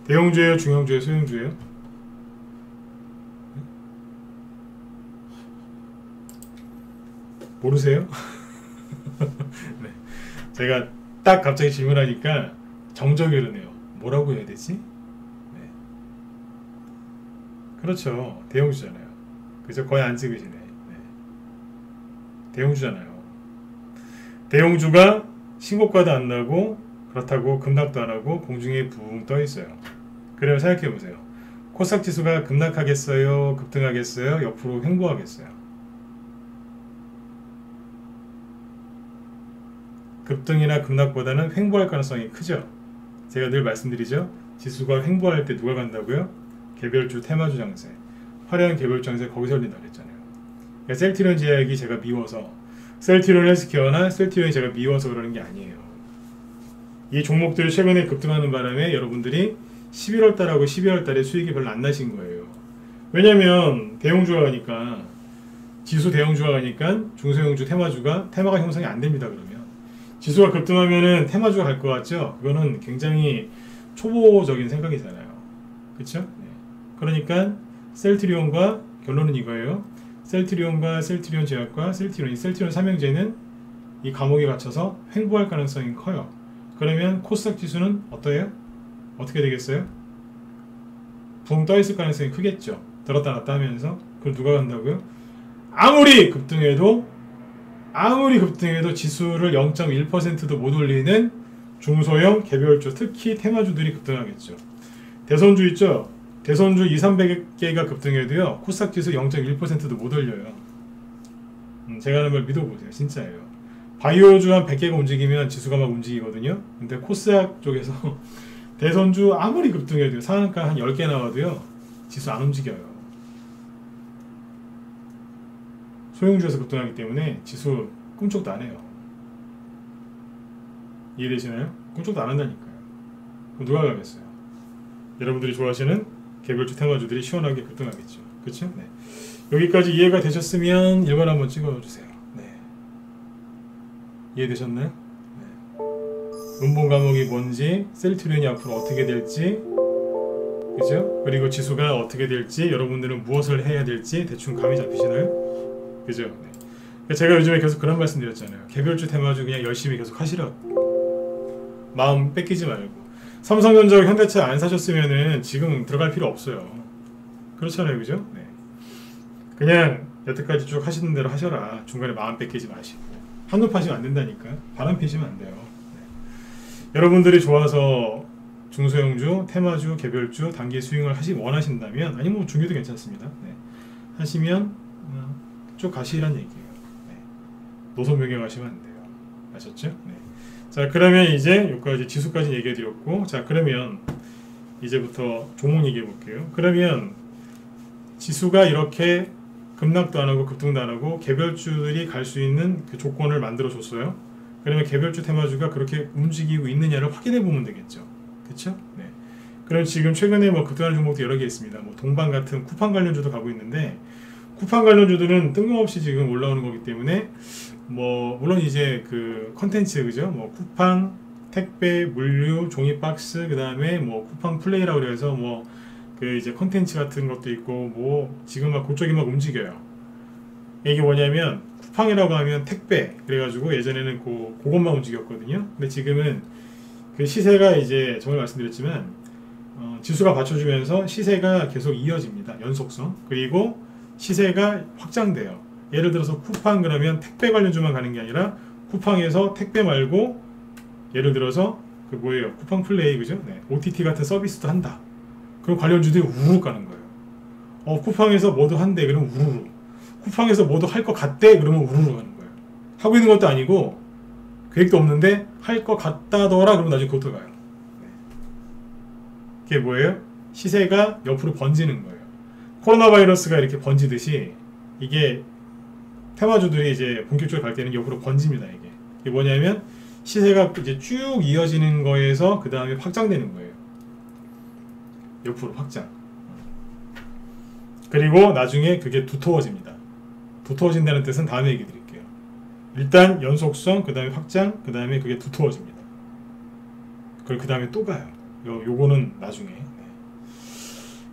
대형주예요, 중형주예요, 소형주예요? 모르세요? 네. 제가 딱 갑자기 질문하니까 정적이 흐르네요. 뭐라고 해야 되지? 네. 그렇죠. 대형주잖아요. 그죠? 거의 안 찍으시네. 네. 대형주잖아요. 대형주가 신고가도 안 나고 그렇다고 급락도 안 하고 공중에 붕 떠 있어요. 그러면 생각해 보세요. 코스닥 지수가 급락하겠어요? 급등하겠어요? 옆으로 횡보하겠어요? 급등이나 급락보다는 횡보할 가능성이 크죠. 제가 늘 말씀드리죠. 지수가 횡보할 때 누가 간다고요? 개별주, 테마주 장세, 화려한 개별주 장세 거기서 올린다 그랬잖아요. 그러니까 셀트리온 제약이 제가 미워서, 셀트리온 헬스케어나 셀트리온이 제가 미워서 그러는 게 아니에요. 이 종목들이 최근에 급등하는 바람에 여러분들이 11월달하고 12월달에 수익이 별로 안 나신 거예요. 왜냐면 대형주가 가니까, 지수 대형주가 가니까 중소형주, 테마가 형성이 안 됩니다. 그러면 지수가 급등하면은 테마주가 갈 것 같죠? 그거는 굉장히 초보적인 생각이잖아요. 그쵸? 네. 그러니까 셀트리온과 결론은 이거예요. 셀트리온과 셀트리온 제약과 셀트리온 삼형제는 이 감옥에 갇혀서 횡보할 가능성이 커요. 그러면 코스닥 지수는 어떠해요? 어떻게 되겠어요? 붕 떠있을 가능성이 크겠죠. 들었다 놨다 하면서. 그럼 누가 간다고요? 아무리 급등해도 지수를 0.1%도 못 올리는 중소형 개별주, 특히 테마주들이 급등하겠죠. 대선주 있죠? 대선주 2,300개가 급등해도요, 코스닥 지수 0.1%도 못 올려요. 제가 하는 말 믿어보세요. 진짜예요. 바이오주 한 100개가 움직이면 지수가 막 움직이거든요. 근데 코스닥 쪽에서 대선주 아무리 급등해도요, 상한가 한 10개 나와도요, 지수 안 움직여요. 소형주에서 급등하기 때문에 지수 꿈쩍도 안 해요. 이해되시나요? 꿈쩍도 안 한다니까요. 그럼 누가 가겠어요? 여러분들이 좋아하시는 개별주, 테마주들이 시원하게 급등하겠죠. 그쵸? 네. 여기까지 이해가 되셨으면 1번 한번 찍어주세요. 네. 이해되셨나요? 네. 음봉 감옥이 뭔지, 셀트리온이 앞으로 어떻게 될지 그죠? 그리고 지수가 어떻게 될지, 여러분들은 무엇을 해야 될지 대충 감이 잡히시나요? 그죠? 네. 제가 요즘에 계속 그런 말씀 드렸잖아요. 개별주 테마주 그냥 열심히 계속 하시라고. 마음 뺏기지 말고. 삼성전자, 현대차 안 사셨으면은 지금 들어갈 필요 없어요. 그렇잖아요, 그죠? 네. 그냥 여태까지 쭉 하시는 대로 하셔라. 중간에 마음 뺏기지 마시고. 한눈 파시면 안 된다니까. 바람 피시면 안 돼요. 네. 여러분들이 좋아서 중소형주, 테마주, 개별주, 단기 스윙을 원하신다면, 아니 뭐 중기도 괜찮습니다. 네. 하시면 쭉 가시란 얘기예요. 네. 노선 변경하시면 안 돼요. 아셨죠? 네. 자, 그러면 이제 여기까지 지수까지 얘기해 드렸고, 자, 그러면 이제부터 종목 얘기해 볼게요. 그러면 지수가 이렇게 급락도 안 하고 급등도 안 하고 개별주들이 갈 수 있는 그 조건을 만들어 줬어요. 그러면 개별주 테마주가 그렇게 움직이고 있느냐를 확인해 보면 되겠죠. 그렇죠? 네. 그럼 지금 최근에 뭐 급등하는 종목도 여러 개 있습니다. 뭐 동방 같은 쿠팡 관련주도 가고 있는데, 쿠팡 관련주들은 뜬금없이 지금 올라오는 거기 때문에 뭐 물론 이제 그 컨텐츠, 그죠? 뭐 쿠팡 택배, 물류, 종이 박스, 그 다음에 뭐 쿠팡 플레이라고 그래서 뭐 그 이제 컨텐츠 같은 것도 있고, 뭐 지금 막 그쪽이 막 움직여요. 이게 뭐냐면 쿠팡이라고 하면 택배 그래가지고 예전에는 그것만 움직였거든요. 근데 지금은 그 시세가 이제 전에 말씀드렸지만 지수가 받쳐주면서 시세가 계속 이어집니다. 연속성. 그리고 시세가 확장돼요. 예를 들어서 쿠팡 그러면 택배 관련주만 가는 게 아니라 쿠팡에서 택배 말고 예를 들어서 그 뭐예요? 쿠팡 플레이, 그죠? 네. OTT 같은 서비스도 한다. 그럼 관련주들이 우르르 가는 거예요. 쿠팡에서 뭐도 한대. 그러면 우르르. 쿠팡에서 뭐도 할 것 같대. 그러면 우르르 가는 거예요. 하고 있는 것도 아니고 계획도 없는데 할 것 같다더라. 그러면 나중에 그것도 가요. 네. 그게 뭐예요? 시세가 옆으로 번지는 거예요. 코로나 바이러스가 이렇게 번지듯이 이게 테마주들이 이제 본격적으로 갈 때는 옆으로 번집니다. 이게 뭐냐면 시세가 이제 쭉 이어지는 거에서 그 다음에 확장되는 거예요. 옆으로 확장. 그리고 나중에 그게 두터워집니다. 두터워진다는 뜻은 다음에 얘기 드릴게요. 일단 연속성, 그 다음에 확장, 그 다음에 그게 두터워집니다. 그리고 그 다음에 또 가요. 요거는 나중에.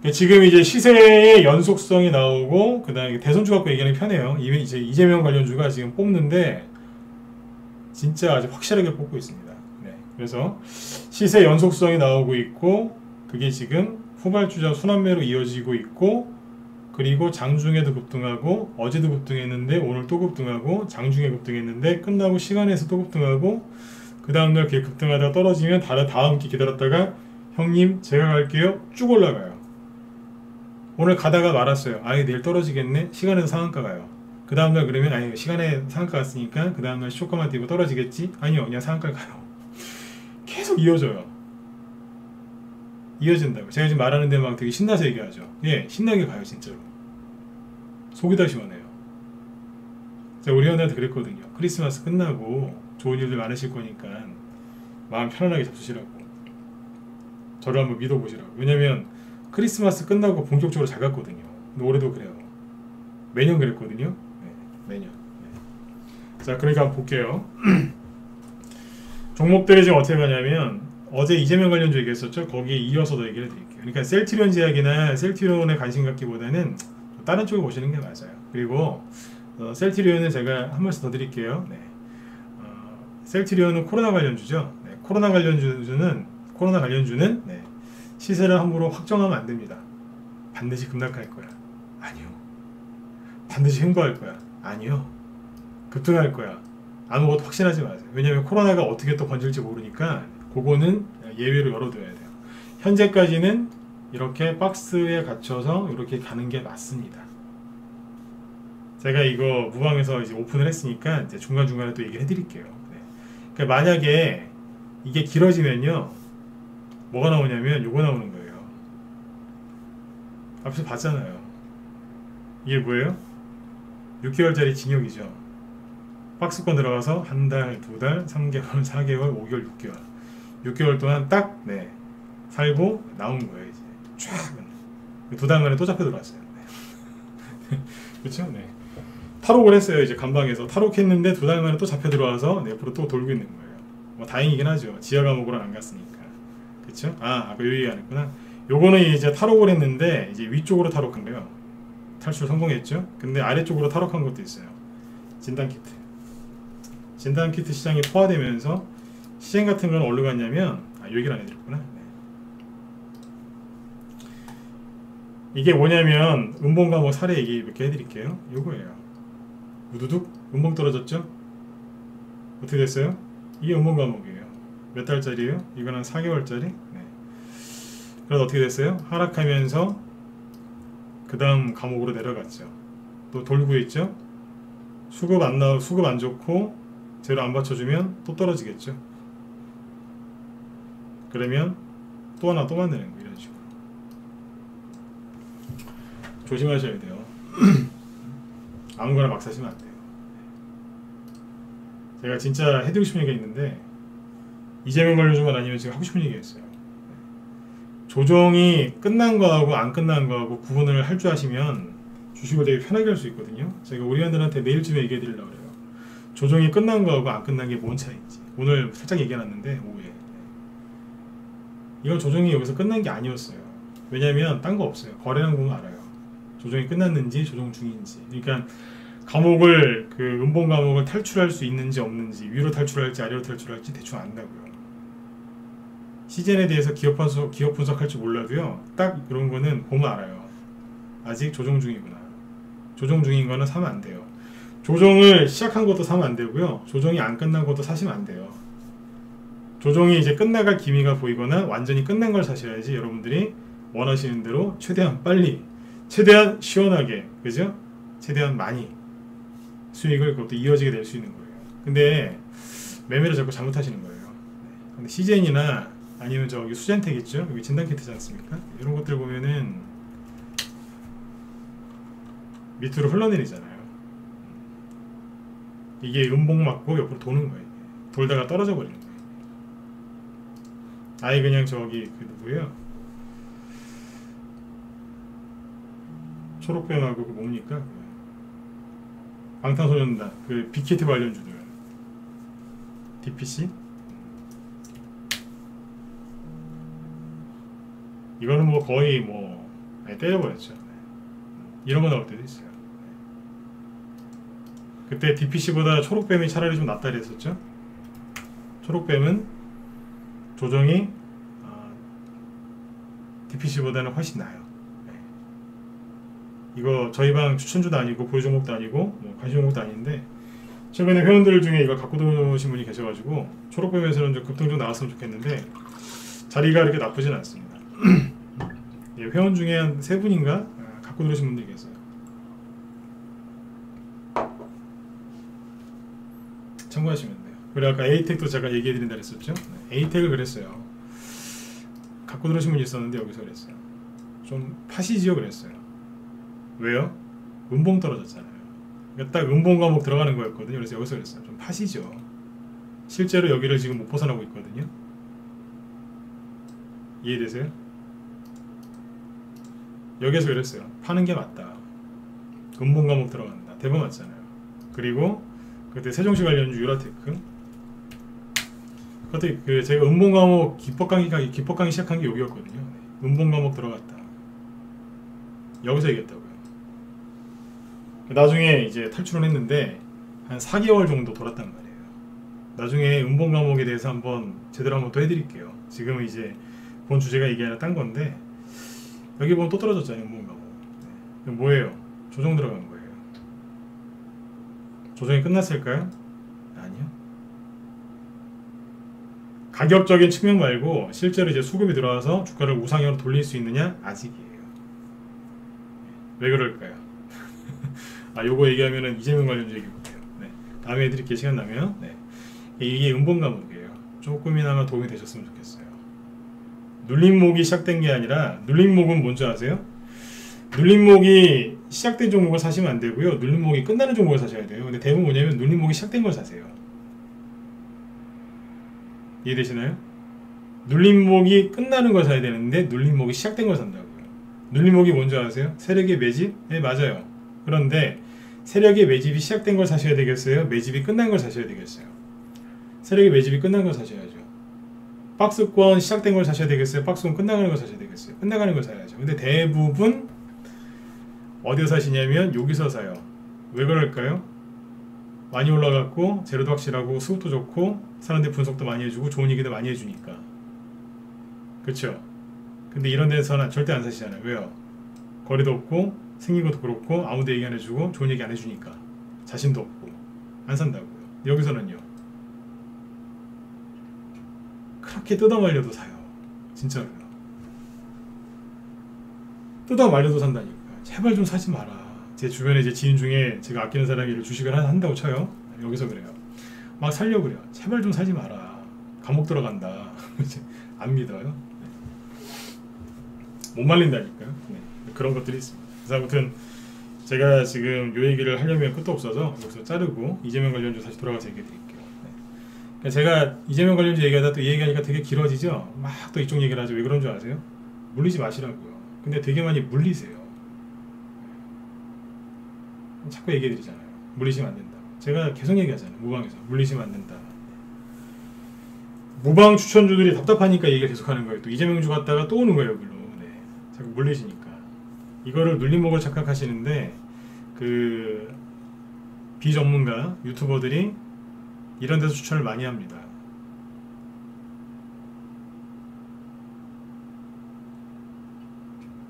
네. 지금 이제 시세의 연속성이 나오고, 그 다음에 대선주 갖고 얘기하는 게 편해요. 이제 이재명 관련주가 지금 뽑는데 진짜 아주 확실하게 뽑고 있습니다. 네. 그래서 시세 연속성이 나오고 있고, 그게 지금 후발주자 순환매로 이어지고 있고, 그리고 장중에도 급등하고, 어제도 급등했는데 오늘 또 급등하고, 장중에 급등했는데 끝나고 시간에서 또 급등하고, 그 다음날 이렇게 급등하다가 떨어지면 다음 기 기다렸다가 형님 제가 갈게요 쭉 올라가요. 오늘 가다가 말았어요. 아예 내일 떨어지겠네. 시간에서 상한가 가요. 그 다음날 그러면 아니 시간에 상한가 갔으니까 그 다음날 쇼크만 뛰고 떨어지겠지? 아니요, 그냥 상한가 가요. 계속 이어져요. 이어진다고. 제가 지금 말하는데 막 되게 신나서 얘기하죠. 예, 신나게 가요 진짜로. 속이 다 시원해요. 제가 우리 언니한테 그랬거든요. 크리스마스 끝나고 좋은 일들 많으실 거니까 마음 편안하게 잡수시라고. 저를 한번 믿어보시라고. 왜냐면 크리스마스 끝나고 본격적으로 잘 갔거든요. 근데 올해도 그래요. 매년 그랬거든요. 네, 매년. 네. 자, 그러니까 한번 볼게요. 종목들이 지금 어떻게 가냐면 어제 이재명 관련주 얘기했었죠. 거기에 이어서도 얘기를 드릴게요. 그러니까 셀트리온 제약이나 셀트리온에 관심 갖기보다는 다른 쪽에 보시는 게 맞아요. 그리고 셀트리온은 제가 한 말씀 더 드릴게요. 네. 셀트리온은 코로나 관련주죠. 네. 코로나 관련주는 네. 시세를 함부로 확정하면 안 됩니다. 반드시 급락할 거야. 아니요. 반드시 횡보할 거야. 아니요. 급등할 거야. 아무것도 확신하지 마세요. 왜냐하면 코로나가 어떻게 또 번질지 모르니까 그거는 예외로 열어둬야 돼요. 현재까지는 이렇게 박스에 갇혀서 이렇게 가는 게 맞습니다. 제가 이거 무방에서 이제 오픈을 했으니까 이제 중간중간에 또 얘기를 해드릴게요. 네. 그러니까 만약에 이게 길어지면요, 뭐가 나오냐면 요거 나오는 거예요. 앞에서 봤잖아요. 이게 뭐예요? 6개월짜리 징역이죠. 박스권 들어가서 한 달, 두 달, 3개월, 4개월, 5개월, 6개월. 6개월 동안 딱 네, 살고 나온 거예요. 이제 쫙. 두 달 만에 또 잡혀 들어왔어요. 네. 그렇죠? 네. 탈옥을 했어요. 이제 감방에서 탈옥했는데 두 달 만에 또 잡혀 들어와서 네, 옆으로 또 돌고 있는 거예요. 뭐 다행이긴 하죠. 지하 감옥으로는 안 갔으니까. 그렇죠? 아, 아까 요 얘기 안 했구나. 요거는 이제 탈옥을 했는데 이제 위쪽으로 탈옥한 거예요. 탈출 성공했죠. 근데 아래쪽으로 탈옥한 것도 있어요. 진단키트. 진단키트 시장이 포화되면서 시장 같은 건 어디로 갔냐면 여기를 안 해드렸구나. 네. 이게 뭐냐면 음봉 감옥 사례 얘기 이렇게 해드릴게요. 요거예요. 우두둑 음봉 떨어졌죠? 어떻게 됐어요? 이게 음봉 감옥이에요. 몇 달짜리예요? 이건 한 4개월짜리? 네. 그래서 어떻게 됐어요? 하락하면서 그 다음 감옥으로 내려갔죠. 또 돌구했죠? 수급 안 좋고 재료 안 받쳐주면 또 떨어지겠죠. 그러면 또 하나 또 만드는 거 이런 식으로 조심하셔야 돼요. 아무거나 막 사시면 안 돼요. 제가 진짜 해드리고 싶은 얘기가 있는데 이재명 관련주만 아니면 제가 하고 싶은 얘기가 있어요. 조정이 끝난 거하고 안 끝난 거하고 구분을 할 줄 아시면 주식을 되게 편하게 할 수 있거든요. 제가 우리 회원들한테 내일쯤에 얘기해 드리려고 그래요. 조정이 끝난 거하고 안 끝난 게 뭔 차이인지 오늘 살짝 얘기해놨는데 오후에 이건 조정이 여기서 끝난 게 아니었어요. 왜냐면 딴 거 없어요. 거래량 보면 알아요. 조정이 끝났는지 조정 중인지. 그러니까 감옥을 그 음봉 감옥을 탈출할 수 있는지 없는지 위로 탈출할지 아래로 탈출할지 대충 안다고요. 시젠에 대해서 기업 분석할 줄 몰라도요. 딱 이런 거는 보면 알아요. 아직 조정 중이구나. 조정 중인 거는 사면 안 돼요. 조정을 시작한 것도 사면 안 되고요. 조정이 안 끝난 것도 사시면 안 돼요. 조정이 이제 끝나갈 기미가 보이거나 완전히 끝난 걸 사셔야지 여러분들이 원하시는 대로 최대한 빨리, 최대한 시원하게, 그죠? 최대한 많이 수익을 그것도 이어지게 될 수 있는 거예요. 근데 매매를 자꾸 잘못하시는 거예요. 근데 시젠이나 아니면 저기 수젠텍 있죠? 여기 진단키트지 않습니까? 이런 것들 보면은 밑으로 흘러내리잖아요. 이게 음봉 맞고 옆으로 도는 거예요. 돌다가 떨어져 버리는 거예요. 아예 그냥 저기 그 누구예요? 초록뱀하고 그 뭡니까? 방탄소년단 그 빅히트 관련주들 DPC? 이거는 뭐 거의 뭐 때려버렸죠. 이런 거 나올 때도 있어요. 그때 DPC보다 초록뱀이 차라리 좀 낫다 그랬었죠. 초록뱀은 조정이 DPC보다는 훨씬 나아요. 이거 저희 방 추천주도 아니고 보유 종목도 아니고 뭐 관심 종목도 아닌데 최근에 회원들 중에 이거 갖고 들어오신 분이 계셔가지고 초록뱀에서는 좀 급등 좀 나왔으면 좋겠는데 자리가 이렇게 나쁘진 않습니다. 예, 회원 중에 한 3분인가 갖고 들어오신 분들이 계세요. 참고하시면 돼요. 그리고 아까 에이텍도 제가 얘기해드린다 그랬었죠. 에이텍을 그랬어요. 갖고 들어오신 분이 있었는데 여기서 그랬어요. 좀 파시지요 그랬어요. 왜요? 음봉 떨어졌잖아요. 그러니까 딱 음봉 과목 들어가는 거였거든요. 그래서 여기서 그랬어요. 좀 파시죠. 실제로 여기를 지금 못 벗어나고 있거든요. 이해되세요? 여기서 그랬어요. 파는 게 맞다. 음봉 과목 들어간다. 대박 맞잖아요. 그리고 그때 세종시 관련주 유라테크. 그때 그 제가 음봉 과목 기법 강의 시작한 게 여기였거든요. 음봉 과목 들어갔다. 여기서 얘기했다고요. 나중에 이제 탈출을 했는데 한 4개월 정도 돌았단 말이에요. 나중에 음봉 과목에 대해서 한번 제대로 한번 또 해드릴게요. 지금은 이제 본 주제가 이게 아니라 딴 건데 여기 보면 또 떨어졌잖아요. 음봉 과목. 네. 뭐예요? 조정 들어간 거예요. 조정이 끝났을까요? 아니요. 가격적인 측면 말고 실제로 이제 수급이 들어와서 주가를 우상향으로 돌릴 수 있느냐? 아직이에요. 왜 그럴까요? 요거 얘기하면은 이재명 관련주 얘기 못해요. 네. 다음에 해드릴게요. 시간 나면. 네. 이게 음봉 과목이에요. 조금이나마 도움이 되셨으면 좋겠어요. 눌림목이 시작된 게 아니라 눌림목은 뭔지 아세요? 눌림목이 시작된 종목을 사시면 안 되고요. 눌림목이 끝나는 종목을 사셔야 돼요. 근데 대부분 뭐냐면 눌림목이 시작된 걸 사세요. 이해되시나요? 눌림목이 끝나는 걸 사야 되는데 눌림목이 시작된 걸 산다고요. 눌림목이 뭔지 아세요? 세력의 매집? 네, 맞아요. 그런데 세력의 매집이 시작된 걸 사셔야 되겠어요? 매집이 끝난 걸 사셔야 되겠어요? 세력의 매집이 끝난 걸 사셔야죠. 박스권 시작된 걸 사셔야 되겠어요? 박스권 끝나가는 걸 사셔야 되겠어요? 끝나가는 걸 사야죠. 근데 대부분 어디서 사시냐면 여기서 사요. 왜 그럴까요? 많이 올라갔고 재료도 확실하고 수급도 좋고 사람들 분석도 많이 해주고 좋은 얘기도 많이 해주니까. 그쵸? 근데 이런 데서는 절대 안 사시잖아요. 왜요? 거리도 없고 생긴 것도 그렇고 아무도 얘기 안 해주고 좋은 얘기 안 해주니까 자신도 없고 안 산다고요. 여기서는요, 그렇게 뜯어 말려도 사요. 진짜로요. 뜯어 말려도 산다니까. 제발 좀 사지 마라. 제 주변에 제 지인 중에 제가 아끼는 사람이 주식을 한다고 쳐요. 여기서 그래요. 막 살려고 그래요. 제발 좀 사지 마라. 감옥 들어간다. 안 믿어요. 못 말린다니까요. 네. 그런 것들이 있습니다. 그래서 아무튼 제가 지금 요 얘기를 하려면 끝도 없어서 여기서 자르고 이재명 관련주 다시 돌아가서 얘기해 드릴게요. 네. 그러니까 제가 이재명 관련주 얘기하다 또 이 얘기하니까 되게 길어지죠. 막 또 이쪽 얘기를 하죠. 왜 그런 줄 아세요? 물리지 마시라고요. 근데 되게 많이 물리세요. 자꾸 얘기해 드리잖아요. 물리시면 안 된다. 제가 계속 얘기하잖아요. 무방에서 물리시면 안 된다. 무방 추천주들이 답답하니까 얘기를 계속하는 거예요. 또 이재명주 갔다가 또 오는 거예요. 여기로. 네. 자꾸 물리시니까 이거를 눌림목을 착각하시는데 그 비전문가 유튜버들이 이런 데서 추천을 많이 합니다.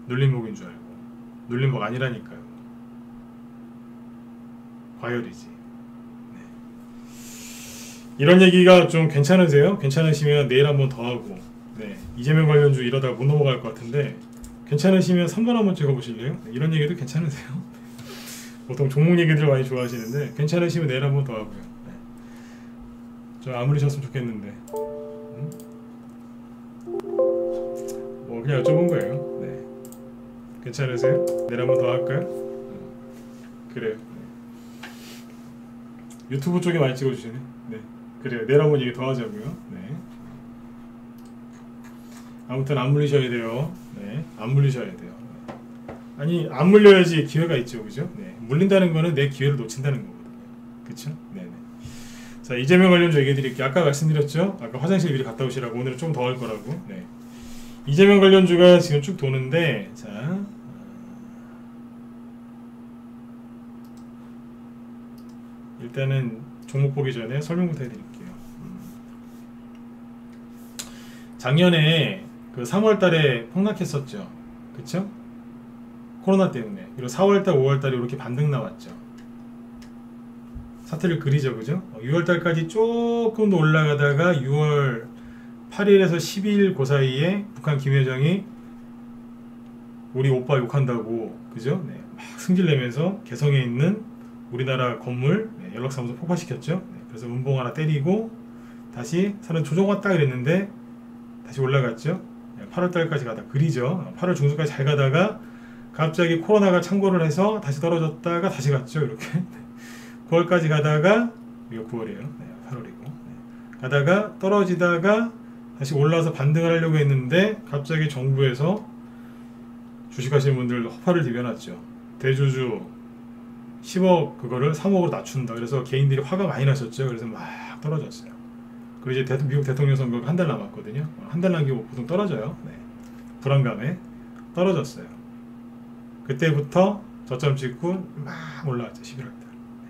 눌림목인 줄 알고. 눌림목 아니라니까요. 과열이지. 네. 이런 얘기가 좀 괜찮으세요? 괜찮으시면 내일 한번 더 하고, 네. 이재명 관련주 이러다가 못 넘어갈 것 같은데 괜찮으시면 3번 한번 찍어보실래요? 네. 이런 얘기도 괜찮으세요? 보통 종목 얘기들 많이 좋아하시는데 괜찮으시면 내일 한번 더 하고요. 네. 좀 아무리셨으면 좋겠는데 뭐 그냥 여쭤본 거예요. 네. 괜찮으세요? 내일 한번 더 할까요? 그래요. 유튜브 쪽에 많이 찍어주시네. 네, 그래요. 내일 한번 얘기 더 하자고요. 네. 아무튼 안 물리셔야 돼요. 네, 안 물리셔야 돼요. 아니, 안 물려야지 기회가 있죠, 그죠? 네, 물린다는 거는 내 기회를 놓친다는 거거든요. 그쵸? 네네. 자, 이재명 관련주 얘기해 드릴게요. 아까 말씀드렸죠? 아까 화장실 미리 갔다 오시라고. 오늘은 좀 더 할 거라고. 네. 이재명 관련주가 지금 쭉 도는데, 자. 일단은 종목 보기 전에 설명부터 해드릴게요. 작년에 그 3월달에 폭락했었죠. 그쵸? 코로나 때문에. 그리고 4월달, 5월달에 이렇게 반등 나왔죠. 사태를 그리죠, 그죠? 6월달까지 조금 더 올라가다가 6월 8일에서 10일 그 사이에 북한 김여정이 우리 오빠 욕한다고, 그죠? 네, 막 승질내면서 개성에 있는 우리나라 건물 연락사무소 폭파시켰죠. 네, 그래서 음봉 하나 때리고 다시 사람 조정 왔다 그랬는데 다시 올라갔죠. 8월달까지 가다 그리죠. 8월 중순까지 잘 가다가 갑자기 코로나가 창궐을 해서 다시 떨어졌다가 다시 갔죠. 이렇게 9월까지 가다가 이거 9월이에요. 네, 8월이고 네. 가다가 떨어지다가 다시 올라와서 반등을 하려고 했는데 갑자기 정부에서 주식하시는 분들 허파를 디벼놨죠. 대주주 10억 그거를 3억으로 낮춘다. 그래서 개인들이 화가 많이 나셨죠. 그래서 막 떨어졌어요. 그리고 이제 미국 대통령 선거가 한 달 남았거든요. 한 달 남기고 보통 떨어져요. 네. 불안감에 떨어졌어요. 그때부터 저점 찍고 막 올라왔죠. 11월달. 네.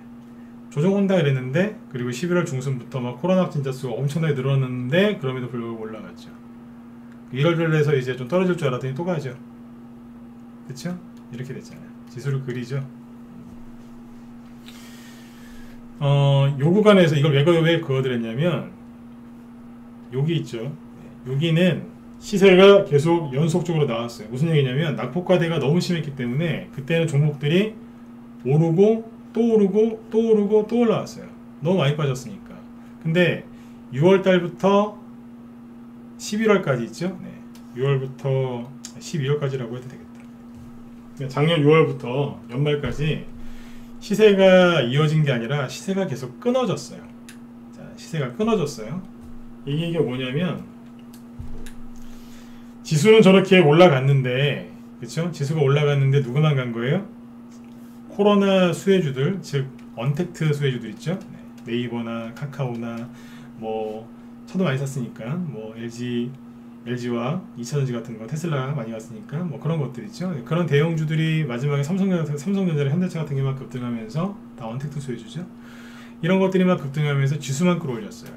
조정 온다 그랬는데 그리고 11월 중순부터 막 코로나 확진자 수가 엄청나게 늘었는데 그럼에도 불구하고 올라갔죠. 1월달에서 이제 좀 떨어질 줄 알았더니 또 가죠. 그쵸? 이렇게 됐잖아요. 지수를 그리죠. 요 구간에서 이걸 왜 그어드렸냐면 여기 있죠. 여기는 시세가 계속 연속적으로 나왔어요. 무슨 얘기냐면 낙폭과대가 너무 심했기 때문에 그때는 종목들이 오르고 또 오르고 또 오르고 또 올라왔어요. 너무 많이 빠졌으니까. 근데 6월달부터 11월까지 있죠. 네. 6월부터 12월까지라고 해도 되겠다. 작년 6월부터 연말까지 시세가 이어진 게 아니라 시세가 계속 끊어졌어요. 자, 시세가 끊어졌어요. 이게 뭐냐면 지수는 저렇게 올라갔는데, 그쵸? 지수가 올라갔는데 누구만 간 거예요? 코로나 수혜주들, 즉 언택트 수혜주들 있죠? 네. 네이버나 카카오나 뭐 차도 많이 샀으니까 뭐 LG와 2차전지 같은 거 테슬라 많이 왔으니까 뭐 그런 것들 있죠. 그런 대형주들이 마지막에 삼성전자랑 현대차 같은 게 막 급등하면서 다 언택트 소유주죠. 이런 것들이 막 급등하면서 지수만 끌어올렸어요.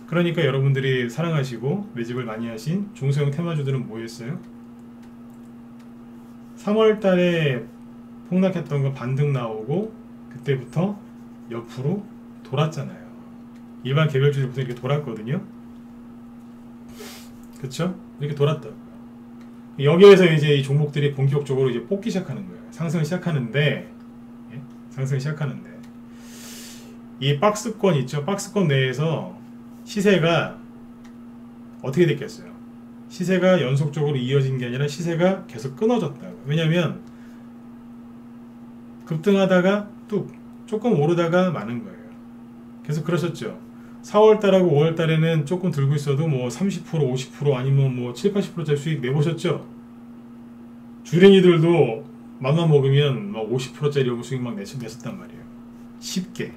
그러니까 여러분들이 사랑하시고 매집을 많이 하신 중소형 테마주들은 뭐 했어요? 3월 달에 폭락했던 거 반등 나오고 그때부터 옆으로 돌았잖아요. 일반 개별주들부터 이렇게 돌았거든요. 그쵸? 이렇게 돌았다. 여기에서 이제 이 종목들이 본격적으로 이제 뽑기 시작하는 거예요. 상승을 시작하는데, 예? 상승을 시작하는데, 이 박스권 있죠? 박스권 내에서 시세가 어떻게 됐겠어요? 시세가 연속적으로 이어진 게 아니라 시세가 계속 끊어졌다고. 왜냐면, 급등하다가 뚝, 조금 오르다가 마는 거예요. 계속 그러셨죠? 4월달하고 5월달에는 조금 들고 있어도 뭐 30%, 50% 아니면 뭐 7, 80%짜리 수익 내보셨죠? 주린이들도 맘만 먹으면 막 50%짜리 수익 막 냈었단 말이에요. 쉽게.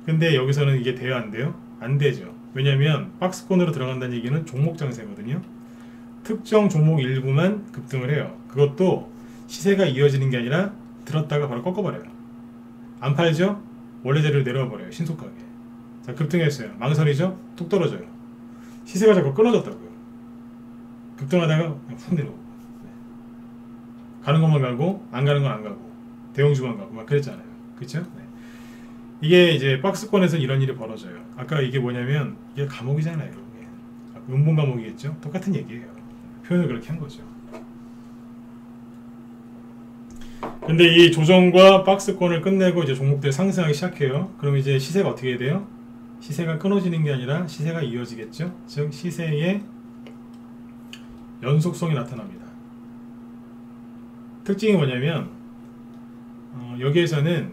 근데 여기서는 이게 돼요, 안 돼요? 안 되죠. 왜냐면 박스권으로 들어간다는 얘기는 종목 장세거든요. 특정 종목 일부만 급등을 해요. 그것도 시세가 이어지는 게 아니라 들었다가 바로 꺾어버려요. 안 팔죠? 원래 자리로 내려와 버려요. 신속하게. 자, 급등했어요. 망설이죠? 뚝 떨어져요. 시세가 자꾸 끊어졌다고요. 급등하다가 그냥 훅 내려오고. 네. 가는 것만 가고 안 가는 건 안 가고 대형주만 가고 막 그랬잖아요. 그쵸? 네. 이게 이제 박스권에서 이런 일이 벌어져요. 아까 이게 뭐냐면 이게 감옥이잖아요. 이게. 음봉 감옥이겠죠? 똑같은 얘기예요. 표현을 그렇게 한 거죠. 근데 이 조정과 박스권을 끝내고 이제 종목들 상승하기 시작해요. 그럼 이제 시세가 어떻게 돼요? 시세가 끊어지는 게 아니라 시세가 이어지겠죠. 즉 시세의 연속성이 나타납니다. 특징이 뭐냐면 여기에서는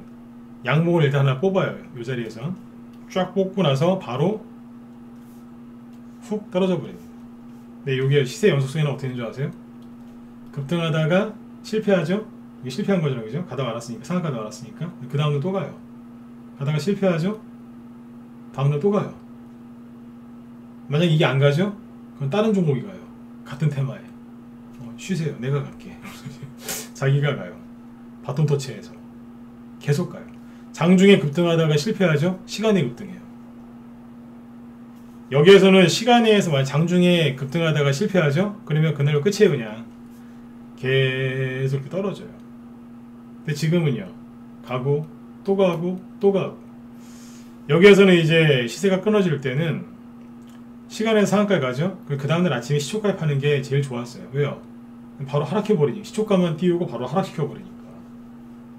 양봉을 일단 하나 뽑아요. 이 자리에서 쫙 뽑고 나서 바로 훅 떨어져 버립니다. 근데 여기 시세 연속성이 어떻게 되는 줄 아세요? 급등하다가 실패하죠. 이게 실패한 거죠, 그죠? 가다 말았으니까, 상한가다 말았으니까. 그 다음날 또 가요. 가다가 실패하죠? 다음날 또 가요. 만약 이게 안 가죠? 그럼 다른 종목이 가요. 같은 테마에. 쉬세요. 내가 갈게. 자기가 가요. 바톤 터치해서. 계속 가요. 장중에 급등하다가 실패하죠? 시간에 급등해요. 여기에서는 시간에서 만약 장중에 급등하다가 실패하죠? 그러면 그날로 끝이에요, 그냥. 계속 이렇게 떨어져요. 근데 지금은요, 가고 또 가고 또 가고. 여기에서는 이제 시세가 끊어질 때는 시간에서 상한가에 가죠. 그 다음날 아침에 시초가에 파는 게 제일 좋았어요. 왜요? 바로 하락해버리니까. 시초가만 띄우고 바로 하락시켜버리니까.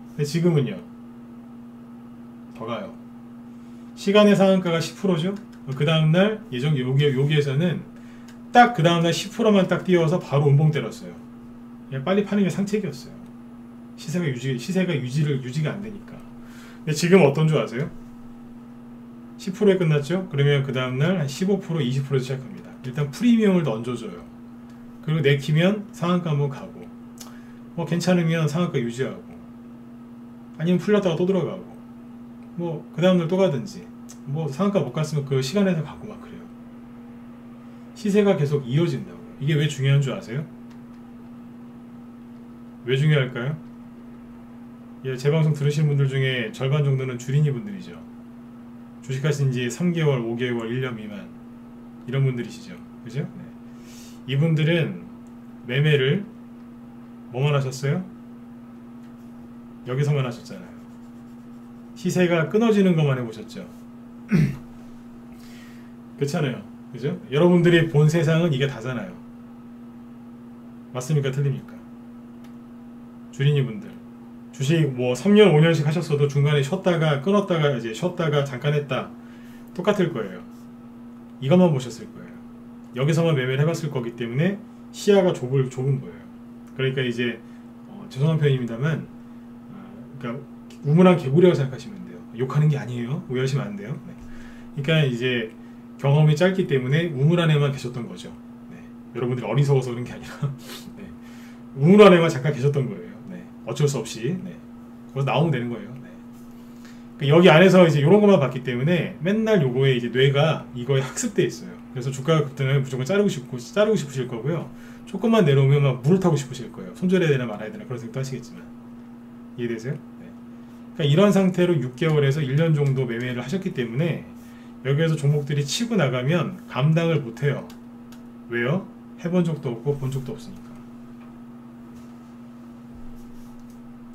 근데 지금은요, 더 가요. 시간의 상한가가 10%죠. 그 다음날 여기에서는 딱 그 다음날 10%만 딱 띄워서 바로 음봉 때렸어요. 그냥 빨리 파는 게 상책이었어요. 시세가 유지가 안 되니까. 근데 지금 어떤 줄 아세요? 10%에 끝났죠? 그러면 그 다음날 한 15%, 20%에서 시작합니다. 일단 프리미엄을 더 얹어줘요. 그리고 내키면 상한가 한번 가고, 뭐 괜찮으면 상한가 유지하고, 아니면 풀렸다가 또 들어가고, 뭐 그 다음날 또 가든지, 뭐 상한가 못 갔으면 그 시간에서 가고 막 그래요. 시세가 계속 이어진다고요. 이게 왜 중요한 줄 아세요? 왜 중요할까요? 예, 제 방송 들으시는 분들 중에 절반 정도는 주린이 분들이죠. 주식하신 지 3개월, 5개월, 1년 미만 이런 분들이시죠. 그죠? 네. 이분들은 매매를 뭐만 하셨어요? 여기서만 하셨잖아요. 시세가 끊어지는 것만 해보셨죠. 그렇잖아요. 그죠? 여러분들이 본 세상은 이게 다잖아요. 맞습니까? 틀립니까? 주린이 분들 주식 뭐 3년 5년씩 하셨어도 중간에 쉬었다가 끊었다가 이제 쉬었다가 잠깐 했다 똑같을 거예요. 이것만 보셨을 거예요. 여기서만 매매를 해봤을 거기 때문에 시야가 좁은 거예요. 그러니까 이제 죄송한 표현입니다만 그러니까 우물한 개구리라고 생각하시면 돼요. 욕하는 게 아니에요. 오해하시면 안 돼요. 네. 그러니까 이제 경험이 짧기 때문에 우물 안에만 계셨던 거죠. 네. 여러분들이 어리석어서 그런 게 아니라 네. 우물 안에만 잠깐 계셨던 거예요. 네. 어쩔 수 없이 네. 거기서 나오면 되는 거예요. 네. 여기 안에서 이제 이런 것만 봤기 때문에 맨날 요거에 이제 뇌가 이거에 학습돼 있어요. 그래서 주가 급등을 무조건 자르고 싶으실 거고요. 조금만 내려오면 막 물을 타고 싶으실 거예요. 손절해야 되나 말아야 되나 그런 생각도 하시겠지만. 이해되세요? 네. 그러니까 이런 상태로 6개월에서 1년 정도 매매를 하셨기 때문에 여기에서 종목들이 치고 나가면 감당을 못해요. 왜요? 해본 적도 없고 본 적도 없으니까.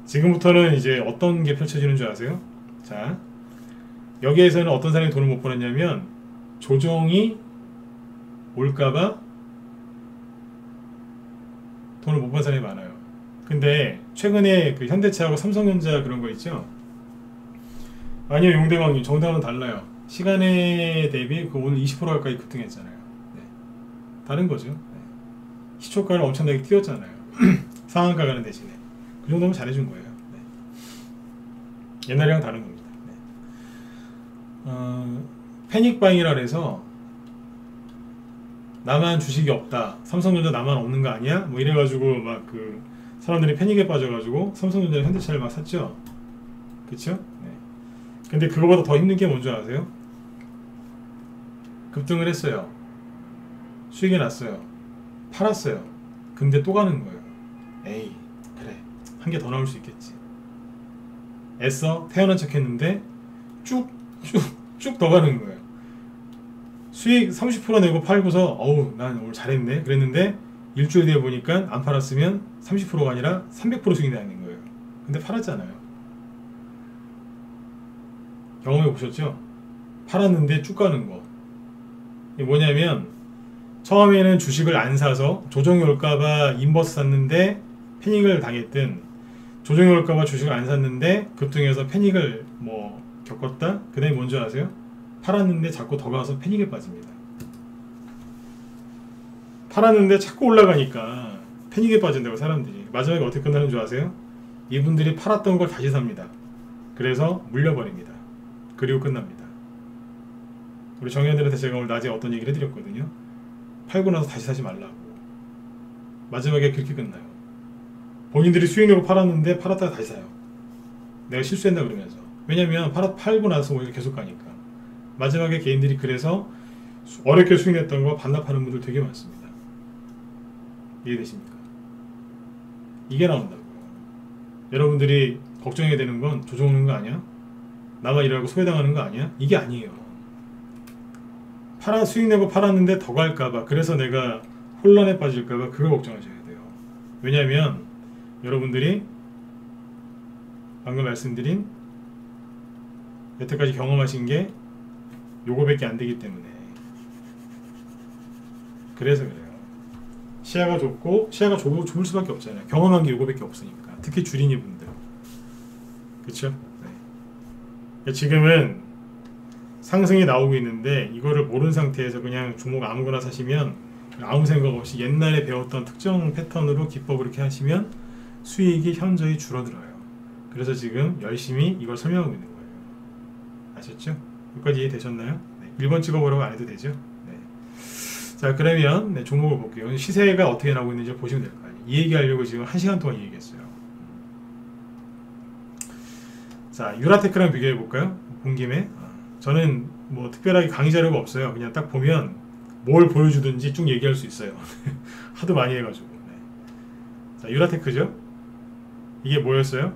지금부터는 이제 어떤 게 펼쳐지는 줄 아세요? 자, 여기에서는 어떤 사람이 돈을 못 벌었냐면 조정이 올까봐 돈을 못 번 사람이 많아요. 근데 최근에 그 현대차하고 삼성전자 그런 거 있죠? 아니요, 용대왕님, 정당은 달라요. 시간에 대비 그 오늘 20% 가까이 급등했잖아요. 네. 다른 거죠. 네. 시초가를 엄청나게 띄웠잖아요. 상한가 가는 대신에. 그 정도면 잘해준 거예요. 네. 옛날이랑 다른 겁니다. 네. 패닉바잉이라 그래서 나만 주식이 없다. 삼성전자 나만 없는 거 아니야? 뭐 이래가지고 막 그 사람들이 패닉에 빠져가지고 삼성전자 현대차를 막 샀죠. 그쵸? 네. 근데 그거보다 더 힘든 게 뭔지 아세요? 급등을 했어요. 수익이 났어요. 팔았어요. 근데 또 가는 거예요. 에이, 그래. 한 개 더 나올 수 있겠지. 애써 태어난 척 했는데 쭉 더 가는 거예요. 수익 30% 내고 팔고서 어우 난 오늘 잘했네 그랬는데 일주일 뒤에 보니까 안 팔았으면 30%가 아니라 300% 수익이 나는 거예요. 근데 팔았잖아요. 경험해 보셨죠? 팔았는데 쭉 가는 거. 이게 뭐냐면 처음에는 주식을 안 사서 조정이 올까봐 인버스 샀는데 패닉을 당했든 조정이 올까봐 주식을 안 샀는데 급등해서 패닉을 뭐 겪었다? 그 다음에 뭔지 아세요? 팔았는데 자꾸 더 가서 패닉에 빠집니다. 팔았는데 자꾸 올라가니까 패닉에 빠진다고 사람들이. 마지막에 어떻게 끝나는 줄 아세요? 이분들이 팔았던 걸 다시 삽니다. 그래서 물려버립니다. 그리고 끝납니다. 우리 정의원들한테 제가 오늘 낮에 어떤 얘기를 해드렸거든요. 팔고 나서 다시 사지 말라고. 마지막에 그렇게 끝나요. 본인들이 수익 내고 팔았는데 팔았다가 다시 사요. 내가 실수했나 그러면서. 왜냐면 팔고 나서 오히려 계속 가니까. 마지막에 개인들이 그래서 어렵게 수익 냈던 거 반납하는 분들 되게 많습니다. 이해되십니까? 이게 나온다고요. 여러분들이 걱정해야 되는 건 조정 오는 거 아니야? 나만 일하고 소외당하는 거 아니야? 이게 아니에요. 수익 내고 팔았는데 더 갈까봐, 그래서 내가 혼란에 빠질까봐 그걸 걱정하셔야 돼요. 왜냐면 여러분들이 방금 말씀드린 여태까지 경험하신 게 요거밖에 안 되기 때문에. 그래서 그래요. 시야가 좁고 시야가 좁을 수밖에 없잖아요. 경험한 게 요거밖에 없으니까. 특히 주린이 분들. 그쵸? 네. 지금은 상승이 나오고 있는데 이거를 모르는 상태에서 그냥 종목 아무거나 사시면 아무 생각 없이 옛날에 배웠던 특정 패턴으로 기법 이렇게 하시면 수익이 현저히 줄어들어요. 그래서 지금 열심히 이걸 설명하고 있는 거예요. 아셨죠? 여기까지 이해되셨나요? 네. 1번 찍어보라고 안 해도 되죠? 네. 자, 그러면 네, 종목을 볼게요. 시세가 어떻게 나오고 있는지 보시면 될 거예요. 이 얘기하려고 지금 1시간 동안 이 얘기했어요. 자, 유라테크랑 비교해 볼까요? 본 김에. 저는 뭐 특별하게 강의 자료가 없어요. 그냥 딱 보면 뭘 보여주든지 쭉 얘기할 수 있어요. 하도 많이 해가지고. 네. 자, 유라테크죠? 이게 뭐였어요?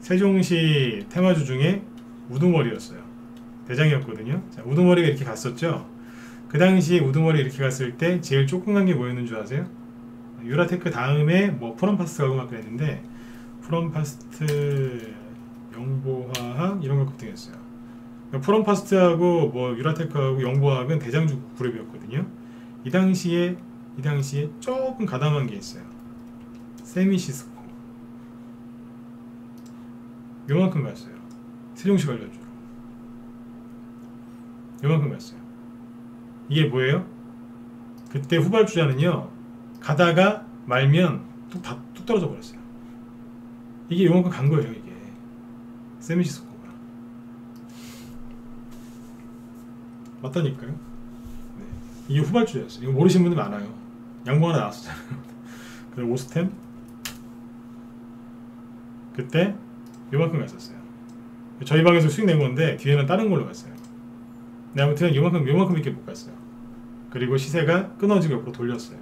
세종시 테마주 중에 우두머리였어요. 대장이었거든요. 자, 우두머리가 이렇게 갔었죠. 그 당시 우두머리 이렇게 갔을 때 제일 조그만 게 뭐였는 줄 아세요? 유라테크 다음에 뭐 프롬파스트하고 막 그랬는데 프롬파스트, 영보화학 이런 거 급등했어요. 프롬파스트하고 뭐 유라테크하고 영보화학은 대장주 그룹이었거든요. 이 당시에 조금 가담한 게 있어요. 세미시스코 요만큼 갔어요. 세종시 관련주로 요만큼 갔어요. 이게 뭐예요? 그때 후발주자는요 가다가 말면 뚝 떨어져 버렸어요. 이게 요만큼 간 거예요. 이게 세미시스코가 맞다니까요. 네. 이게 후발주자였어요. 이거 모르시는 분들 많아요. 양보 하나 나왔었잖아요. 그리고 오스템 그때 요만큼 갔었어요. 저희 방에서 수익 낸 건데 뒤에는 다른 걸로 갔어요. 근데 아무튼 요만큼밖에 못 갔어요. 그리고 시세가 끊어지고 옆으로 돌렸어요.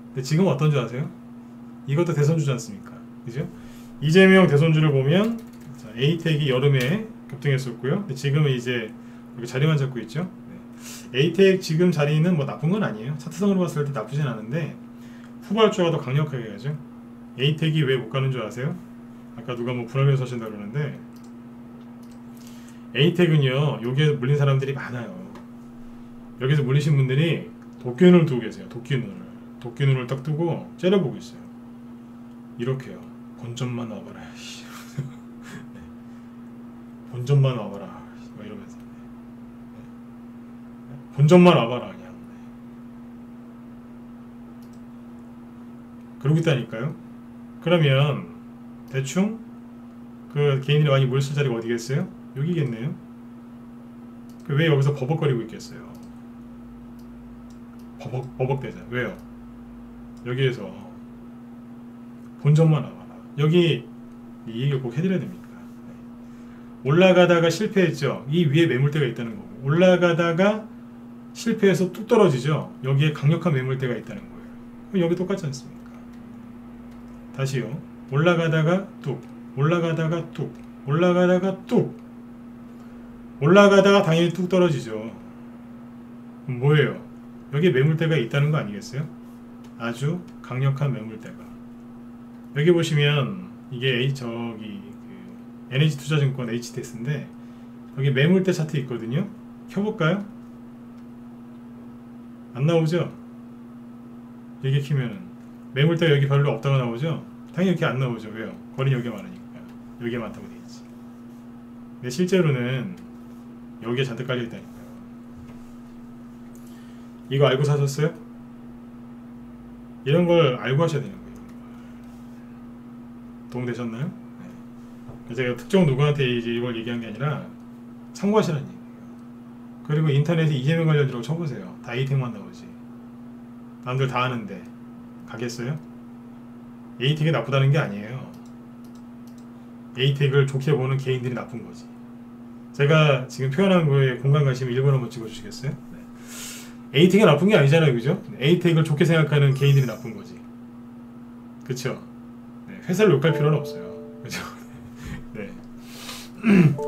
근데 지금 어떤 줄 아세요? 이것도 대선주지 않습니까? 그죠? 이재명 대선주를 보면 자, 에이텍이 여름에 급등했었고요. 근데 지금은 이제 여기 자리만 잡고 있죠. 네. 에이텍 지금 자리는 뭐 나쁜 건 아니에요. 차트성으로 봤을 때 나쁘진 않은데 후발주가 더 강력하게 가죠. 에이텍이 왜 못 가는 줄 아세요? 아까 누가 뭐 불안해서 하신다 그러는데 에이텍은요 여기에 물린 사람들이 많아요. 여기서 물리신 분들이 도끼눈을 두고 계세요. 도끼눈을 딱 두고 째려보고 있어요. 이렇게요. 본전만 와봐라. 네. 본전만 와봐라. 막 이러면서 네. 본전만 와봐라 그냥. 네. 그러고 있다니까요. 그러면 대충 그 개인들이 많이 모였을 자리가 어디겠어요? 여기겠네요. 왜 여기서 버벅거리고 있겠어요? 버벅대자. 왜요? 여기에서 본전만 와봐라. 여기 이 얘기를 꼭 해드려야 됩니까? 올라가다가 실패했죠. 이 위에 매물대가 있다는 거고 올라가다가 실패해서 뚝 떨어지죠. 여기에 강력한 매물대가 있다는 거예요. 그럼 여기 똑같지 않습니까? 다시요. 올라가다가 뚝 올라가다가 뚝 올라가다가 뚝 올라가다가 당연히 뚝 떨어지죠. 뭐예요? 여기에 매물대가 있다는 거 아니겠어요? 아주 강력한 매물대가. 여기 보시면 이게 저기 그 NH투자증권 HTS인데 여기 매물대 차트 있거든요. 켜볼까요? 안 나오죠? 여기 키면은 매물대가 여기 별로 없다고 나오죠? 당연히 이렇게 안 나오죠. 왜요? 거리는 여기가 많으니까. 여기가 많다고 되어 있지. 근데 실제로는 여기에 잔뜩 깔려 있다니까요. 이거 알고 사셨어요? 이런 걸 알고 하셔야 되는 거예요. 도움되셨나요? 네. 제가 특정 누구한테 이제 이걸 얘기한 게 아니라 참고하시라는 얘기예요. 그리고 인터넷에 이재명 관련주라고 쳐보세요. 다 에이텍만 나오지. 남들 다 아는데 가겠어요? 에이텍이 나쁘다는 게 아니에요. 에이텍을 좋게 보는 개인들이 나쁜 거지. 제가 지금 표현한 거에 공감 가시면 1번 한번 찍어주시겠어요? 네. 에이텍이 나쁜 게 아니잖아요, 그죠? 에이텍을 좋게 생각하는 개인들이 나쁜 거지. 그쵸? 네. 회사를 욕할 필요는 없어요. 그죠? 네.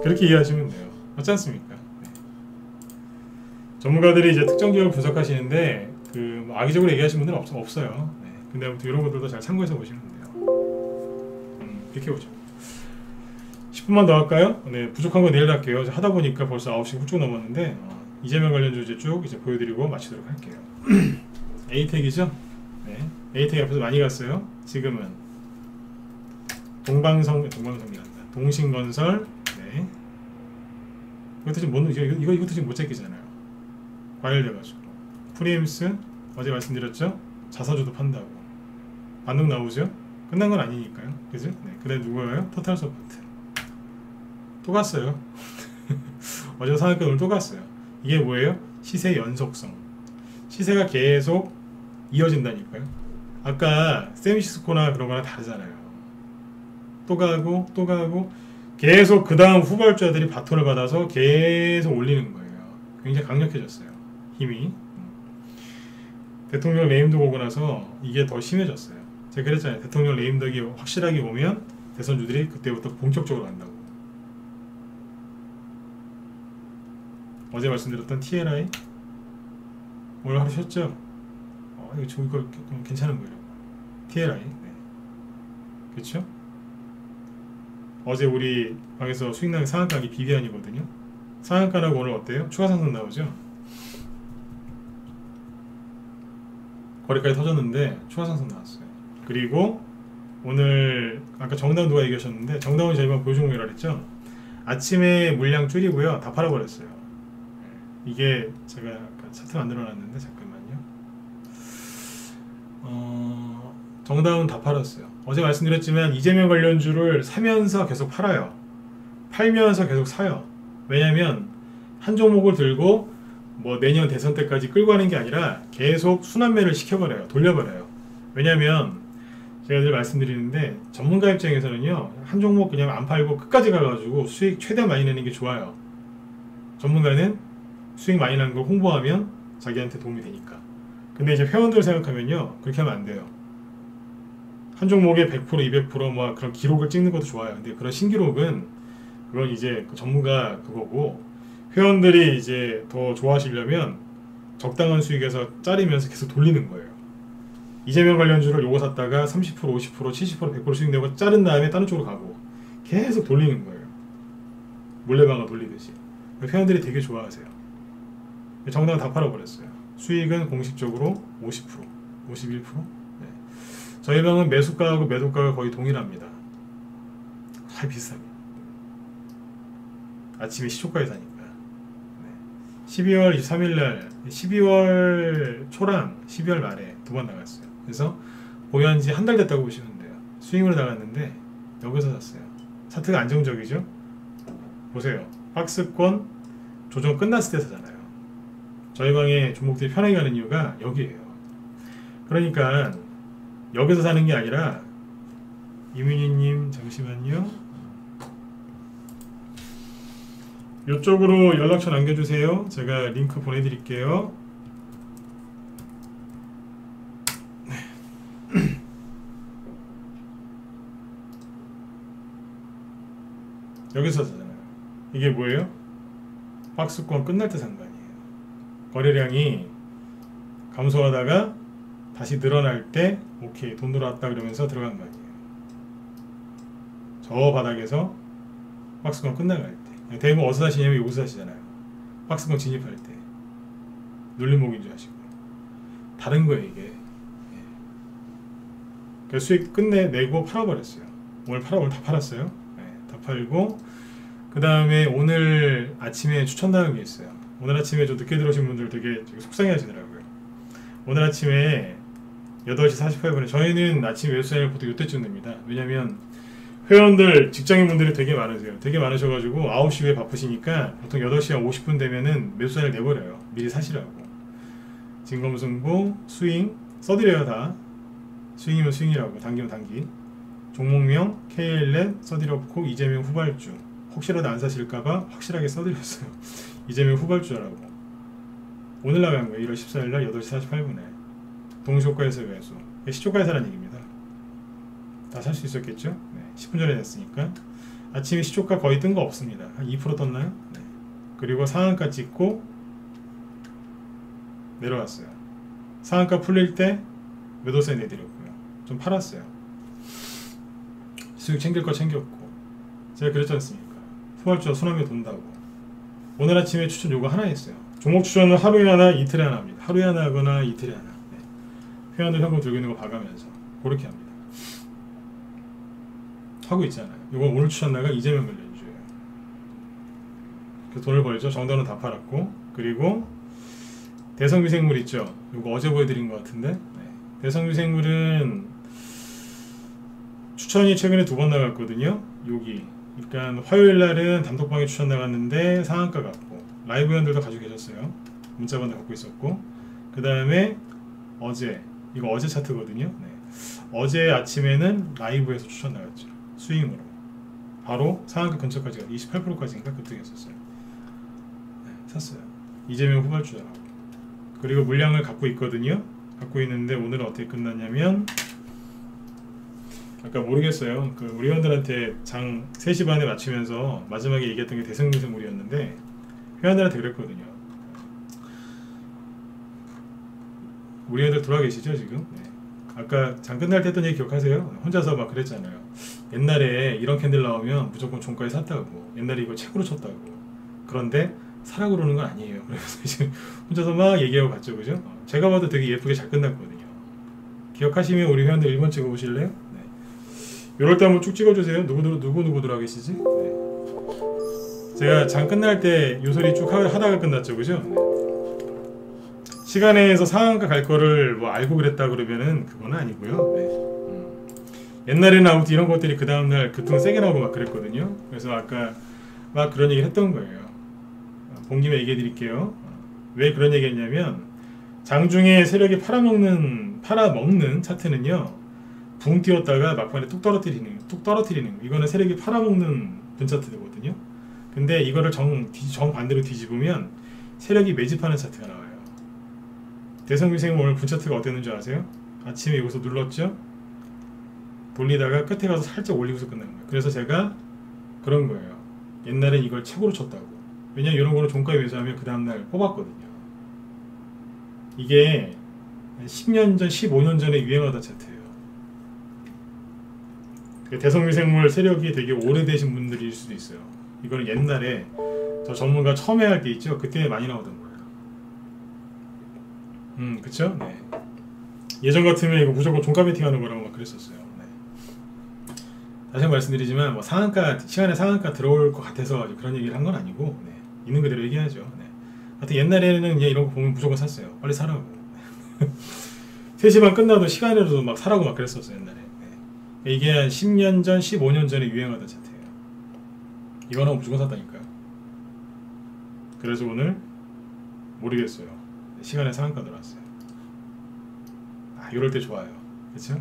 그렇게 이해하시면 돼요. 맞지 않습니까? 네. 전문가들이 이제 특정 기업을 분석하시는데 뭐 악의적으로 얘기하시는 분들은 없어요. 네. 근데 아무튼 이런 것들도 잘 참고해서 보시면 돼요. 이렇게 보죠. 10분만 더 할까요? 네, 부족한 건 내일 할게요. 하다 보니까 벌써 9시 훌쩍 넘었는데 이재명 관련주 이제 쭉 이제 보여드리고 마치도록 할게요. 에이텍이죠? 네, 에이텍이 앞에서 많이 갔어요. 지금은 동방성이란다. 동신건설. 네. 이것도 지금 이것도 지금 못 제끼잖아요. 과열돼가지고. 프리임스 어제 말씀드렸죠? 자사주도 판다고. 반등 나오죠? 끝난 건 아니니까요. 그죠? 네. 그다음 누구예요? 토탈소프트. 또 갔어요. 어제 상한가 오늘 또 갔어요. 이게 뭐예요? 시세 연속성. 시세가 계속 이어진다니까요. 아까 세미시스코나 그런 거랑 다르잖아요. 또 가고 계속 그 다음 후발주자들이 바톤을 받아서 계속 올리는 거예요. 굉장히 강력해졌어요. 힘이. 대통령 레임덕 오고 나서 이게 더 심해졌어요. 제가 그랬잖아요. 대통령 레임덕이 확실하게 오면 대선주들이 그때부터 본격적으로 간다고. 어제 말씀드렸던 TLI 오늘 하루 쉬었죠? 이거 괜찮은 거예요. TLI. 네. 그렇죠? 어제 우리 방에서 수익năng 상한가기 비비안이거든요. 상한가라고 오늘 어때요? 추가 상승 나오죠? 거래까지 터졌는데 추가 상승 나왔어요. 그리고 오늘 아까 정다운 누가 얘기하셨는데 정다운이 저희만 보여준 거라 그랬죠? 아침에 물량 줄이고요. 다 팔아버렸어요. 이게 제가 아까 차트 만들어놨는데 잠깐만요. 정다운 다 팔았어요. 어제 말씀드렸지만 이재명 관련주를 사면서 계속 팔아요. 팔면서 계속 사요. 왜냐면 한 종목을 들고 뭐 내년 대선 때까지 끌고 가는 게 아니라 계속 순환매를 시켜버려요. 돌려버려요. 왜냐면 제가 늘 말씀드리는데 전문가 입장에서는요 한 종목 그냥 안 팔고 끝까지 가가지고 수익 최대한 많이 내는 게 좋아요. 전문가는 수익 많이 나는 걸 홍보하면 자기한테 도움이 되니까. 근데 이제 회원들 생각하면요 그렇게 하면 안 돼요. 한 종목에 100% 200%뭐 그런 기록을 찍는 것도 좋아요. 근데 그런 신기록은 그건 이제 그 전문가 그거고, 회원들이 이제 더 좋아하시려면 적당한 수익에서 자르면서 계속 돌리는 거예요. 이재명 관련주를 요거 샀다가 30%, 50%, 70%, 100% 수익 내고 자른 다음에 다른 쪽으로 가고 계속 돌리는 거예요. 몰래방아 돌리듯이. 회원들이 되게 좋아하세요. 정당 다 팔아버렸어요. 수익은 공식적으로 50%, 51%. 네. 저희 방은 매수가하고 매도가가 거의 동일합니다. 거의 비슷합니다. 아침에 시초가에 사니까. 12월 23일날 12월 초랑 12월 말에 두 번 나갔어요. 그래서 보유한 지 한 달 됐다고 보시면 돼요. 스윙으로 나갔는데 여기서 샀어요. 차트가 안정적이죠? 보세요. 박스권 조정 끝났을 때 사잖아요. 저희 방에 종목들이 편하게 가는 이유가 여기에요. 그러니까 여기서 사는 게 아니라, 이민희님 잠시만요. 이쪽으로 연락처 남겨주세요. 제가 링크 보내드릴게요. 여기서 사잖아요. 이게 뭐예요? 박스권 끝날 때 산 거 아니에요. 거래량이 감소하다가 다시 늘어날 때 오케이 돈 들어왔다 그러면서 들어간 거 아니에요. 저 바닥에서 박스권 끝나갈 때. 대부분 어디서 사시냐면 여기서 사시잖아요. 박스권 진입할 때 눌림목인 줄 아시고. 다른 거예요 이게. 그래서 수익 끝내고 팔아버렸어요. 오늘 다 팔았어요. 다 팔고, 그 다음에 오늘 아침에 추천 나온 게 있어요. 오늘 아침에 좀 늦게 들어오신 분들 되게 속상해 하시더라고요. 오늘 아침에 8시 48분에 저희는 아침 매수장을 보통 이때쯤 냅니다. 왜냐면 회원들, 직장인분들이 되게 많으세요. 되게 많으셔가지고 9시 후에 바쁘시니까 보통 8시 한 50분 되면은 매수장을 내버려요. 미리 사시라고. 진검승부, 스윙, 써드려요 다. 스윙이면 스윙이라고, 단기면 단기. 종목명, KLN, 써드렸고, 이재명 후발주. 혹시라도 안 사실까봐 확실하게 써드렸어요. 이재명 후발주라고. 오늘 나간 거예요. 1월 14일날 8시 48분에. 동시효과에서 매수. 시초가에 사라는 얘기입니다. 다 살 수 있었겠죠? 네, 10분 전에 냈으니까. 아침에 시초가 거의 뜬 거 없습니다. 한 2% 떴나요? 네. 그리고 상한가 찍고 내려왔어요. 상한가 풀릴 때 매도세 내드렸고요. 좀 팔았어요. 수익 챙길 거 챙겼고. 제가 그랬지 않습니까? 후발주가 순환매 돈다고. 오늘 아침에 추천 요거 하나 했어요. 종목 추천은 하루에 하나, 이틀에 하나 합니다. 하루에 하나 하거나 이틀에 하나. 네. 회원들 현금 들고 있는 거 봐가면서 그렇게 합니다. 하고 있잖아요. 이건 오늘 추천나가 이재명 관련주예요. 그래서 돈을 벌죠. 정답은 다 팔았고. 그리고 대성미생물 있죠. 이거 어제 보여드린 것 같은데. 네. 대성미생물은 추천이 최근에 2번 나갔거든요. 여기. 그러니까 화요일날은 단톡방에 추천 나갔는데 상한가 갔고, 라이브 회원들도 가지고 계셨어요. 문자번호 갖고 있었고, 그 다음에 어제, 이거 어제 차트거든요. 네. 어제 아침에는 라이브에서 추천 나갔죠. 스윙으로 바로 상한가 근처까지 가 28%까지인가 급등했었어요. 네, 샀어요. 이재명 후발주라고. 그리고 물량을 갖고 있거든요. 갖고 있는데 오늘은 어떻게 끝났냐면, 아까 모르겠어요. 그 우리 회원들한테 장 3시 반에 맞추면서 마지막에 얘기했던 게 대성미생물이었는데 회원들한테 그랬거든요. 우리 회원들 돌아와 계시죠 지금? 네. 아까 장 끝날 때 했던 얘기 기억하세요? 혼자서 막 그랬잖아요. 옛날에 이런 캔들 나오면 무조건 종가에 샀다고. 옛날에 이거 책으로 쳤다고. 그런데 사라고 그러는 건 아니에요. 그래서 지금 혼자서 막 얘기하고 갔죠. 그죠? 제가 봐도 되게 예쁘게 잘 끝났거든요. 기억하시면 우리 회원들 1번 찍어보실래요? 네. 이럴 때 한번 쭉 찍어주세요. 누구 들어와 계시지? 네. 제가 장 끝날 때 요소리 쭉 하다가 끝났죠. 그죠? 네. 시간에서 상한가 갈 거를 뭐 알고 그랬다 그러면은 그건 아니고요. 네. 옛날에는 아무튼 이런 것들이 그 다음날 급등 세게 나오고 막 그랬거든요. 그래서 아까 막 그런 얘기를 했던 거예요. 본 김에 얘기해 드릴게요. 왜 그런 얘기 했냐면, 장중에 세력이 팔아먹는 차트는요, 붕 띄웠다가 막판에 뚝 떨어뜨리는 거. 이거는 세력이 팔아먹는 분차트거든요. 근데 이거를 정반대로 뒤집으면 세력이 매집하는 차트가 나와요. 대성유생물 오늘 분차트가 어땠는 줄 아세요? 아침에 여기서 눌렀죠? 돌리다가 끝에 가서 살짝 올리고서 끝나는 거예요. 그래서 제가 그런 거예요. 옛날엔 이걸 최고로 쳤다고. 왜냐면 이런 거는 종가에 매수하면 그 다음날 뽑았거든요. 이게 10년 전, 15년 전에 유행하던 차트예요. 대성유생물 세력이 되게 오래되신 분들일 수도 있어요. 이거는 옛날에 저 전문가 처음 할 때 있죠? 그때 많이 나오던 거예요. 그쵸? 네. 예전 같으면 이거 무조건 종가 베팅 하는 거라고 막 그랬었어요. 네. 다시 한번 말씀드리지만 뭐 시간에 상한가 들어올 것 같아서 그런 얘기를 한 건 아니고, 네. 있는 그대로 얘기하죠. 네. 하여튼 옛날에는 그냥 이런 거 보면 무조건 샀어요. 빨리 사라고. 3시 반 끝나도 시간으로도 막 사라고 막 그랬었어요, 옛날에. 네. 이게 한 10년 전, 15년 전에 유행하던 차트예요. 이거는 무조건 샀다니까요. 그래서 오늘 모르겠어요. 시간에 상한가 들어왔어요. 이럴 때 좋아요. 그쵸?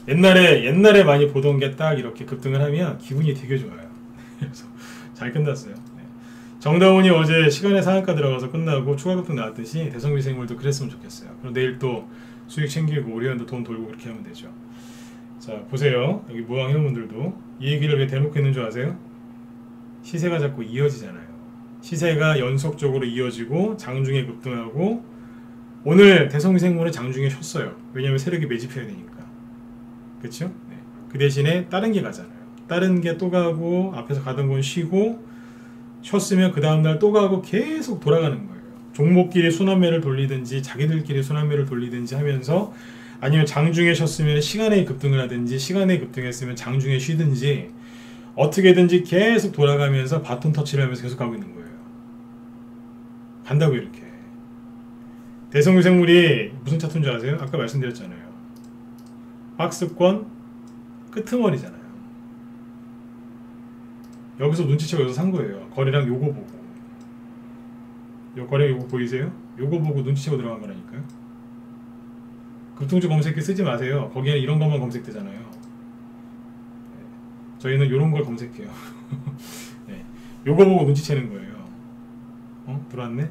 네. 옛날에 많이 보던 게 딱 이렇게 급등을 하면 기분이 되게 좋아요. 그래서 잘 끝났어요. 네. 정다운이 어제 시간에 상한가 들어가서 끝나고 추가 급등 나왔듯이 대성유생물도 그랬으면 좋겠어요. 그럼 내일 또 수익 챙기고 오리온도 돈 돌고 그렇게 하면 되죠. 자, 보세요. 여기 무항 회원분들도 이 얘기를 왜 대놓고 있는 줄 아세요? 시세가 자꾸 이어지잖아요. 시세가 연속적으로 이어지고 장중에 급등하고, 오늘 대성유생물은 장중에 쉬었어요. 왜냐면 세력이 매집해야 되니까. 그쵸? 네. 그 대신에 다른 게 가잖아요. 다른 게 또 가고, 앞에서 가던 건 쉬고, 쉬었으면 그 다음날 또 가고 계속 돌아가는 거예요. 종목끼리 순환매를 돌리든지 자기들끼리 순환매를 돌리든지 하면서, 아니면 장중에 쉬었으면 시간에 급등을 하든지, 시간에 급등했으면 장중에 쉬든지, 어떻게든지 계속 돌아가면서 바톤 터치를 하면서 계속 가고 있는 거예요. 간다고 이렇게. 대성유생물이 무슨 차트인 줄 아세요? 아까 말씀드렸잖아요. 박스권 끄트머리잖아요. 여기서 눈치채고 여기서 산 거예요. 거래량 요거 보고. 요 거래량 요거 보이세요? 요거 보고 눈치채고 들어간 거라니까요. 급등주 검색기 쓰지 마세요. 거기에는 이런 것만 검색되잖아요. 네. 저희는 요런 걸 검색해요. 네. 요거 보고 눈치채는 거예요. 들어왔네?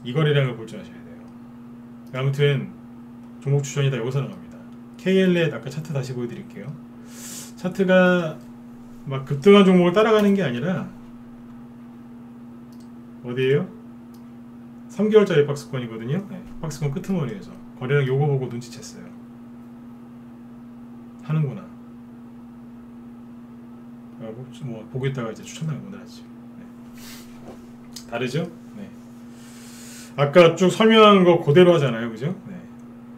이 거래량을 볼 줄 아셔야 돼요. 아무튼 종목 추천이 다 여기서 나갑니다. KL넷 아까 차트 다시 보여드릴게요. 차트가 막 급등한 종목을 따라가는 게 아니라 어디에요? 3개월짜리 박스권이거든요. 네, 박스권 끄트머리에서 거래량 요거 보고 눈치챘어요. 하는구나. 뭐 보고 있다가 이제 추천당하고 오늘 하지. 네. 다르죠? 네. 아까 쭉 설명한 거 그대로 하잖아요. 그죠? 네.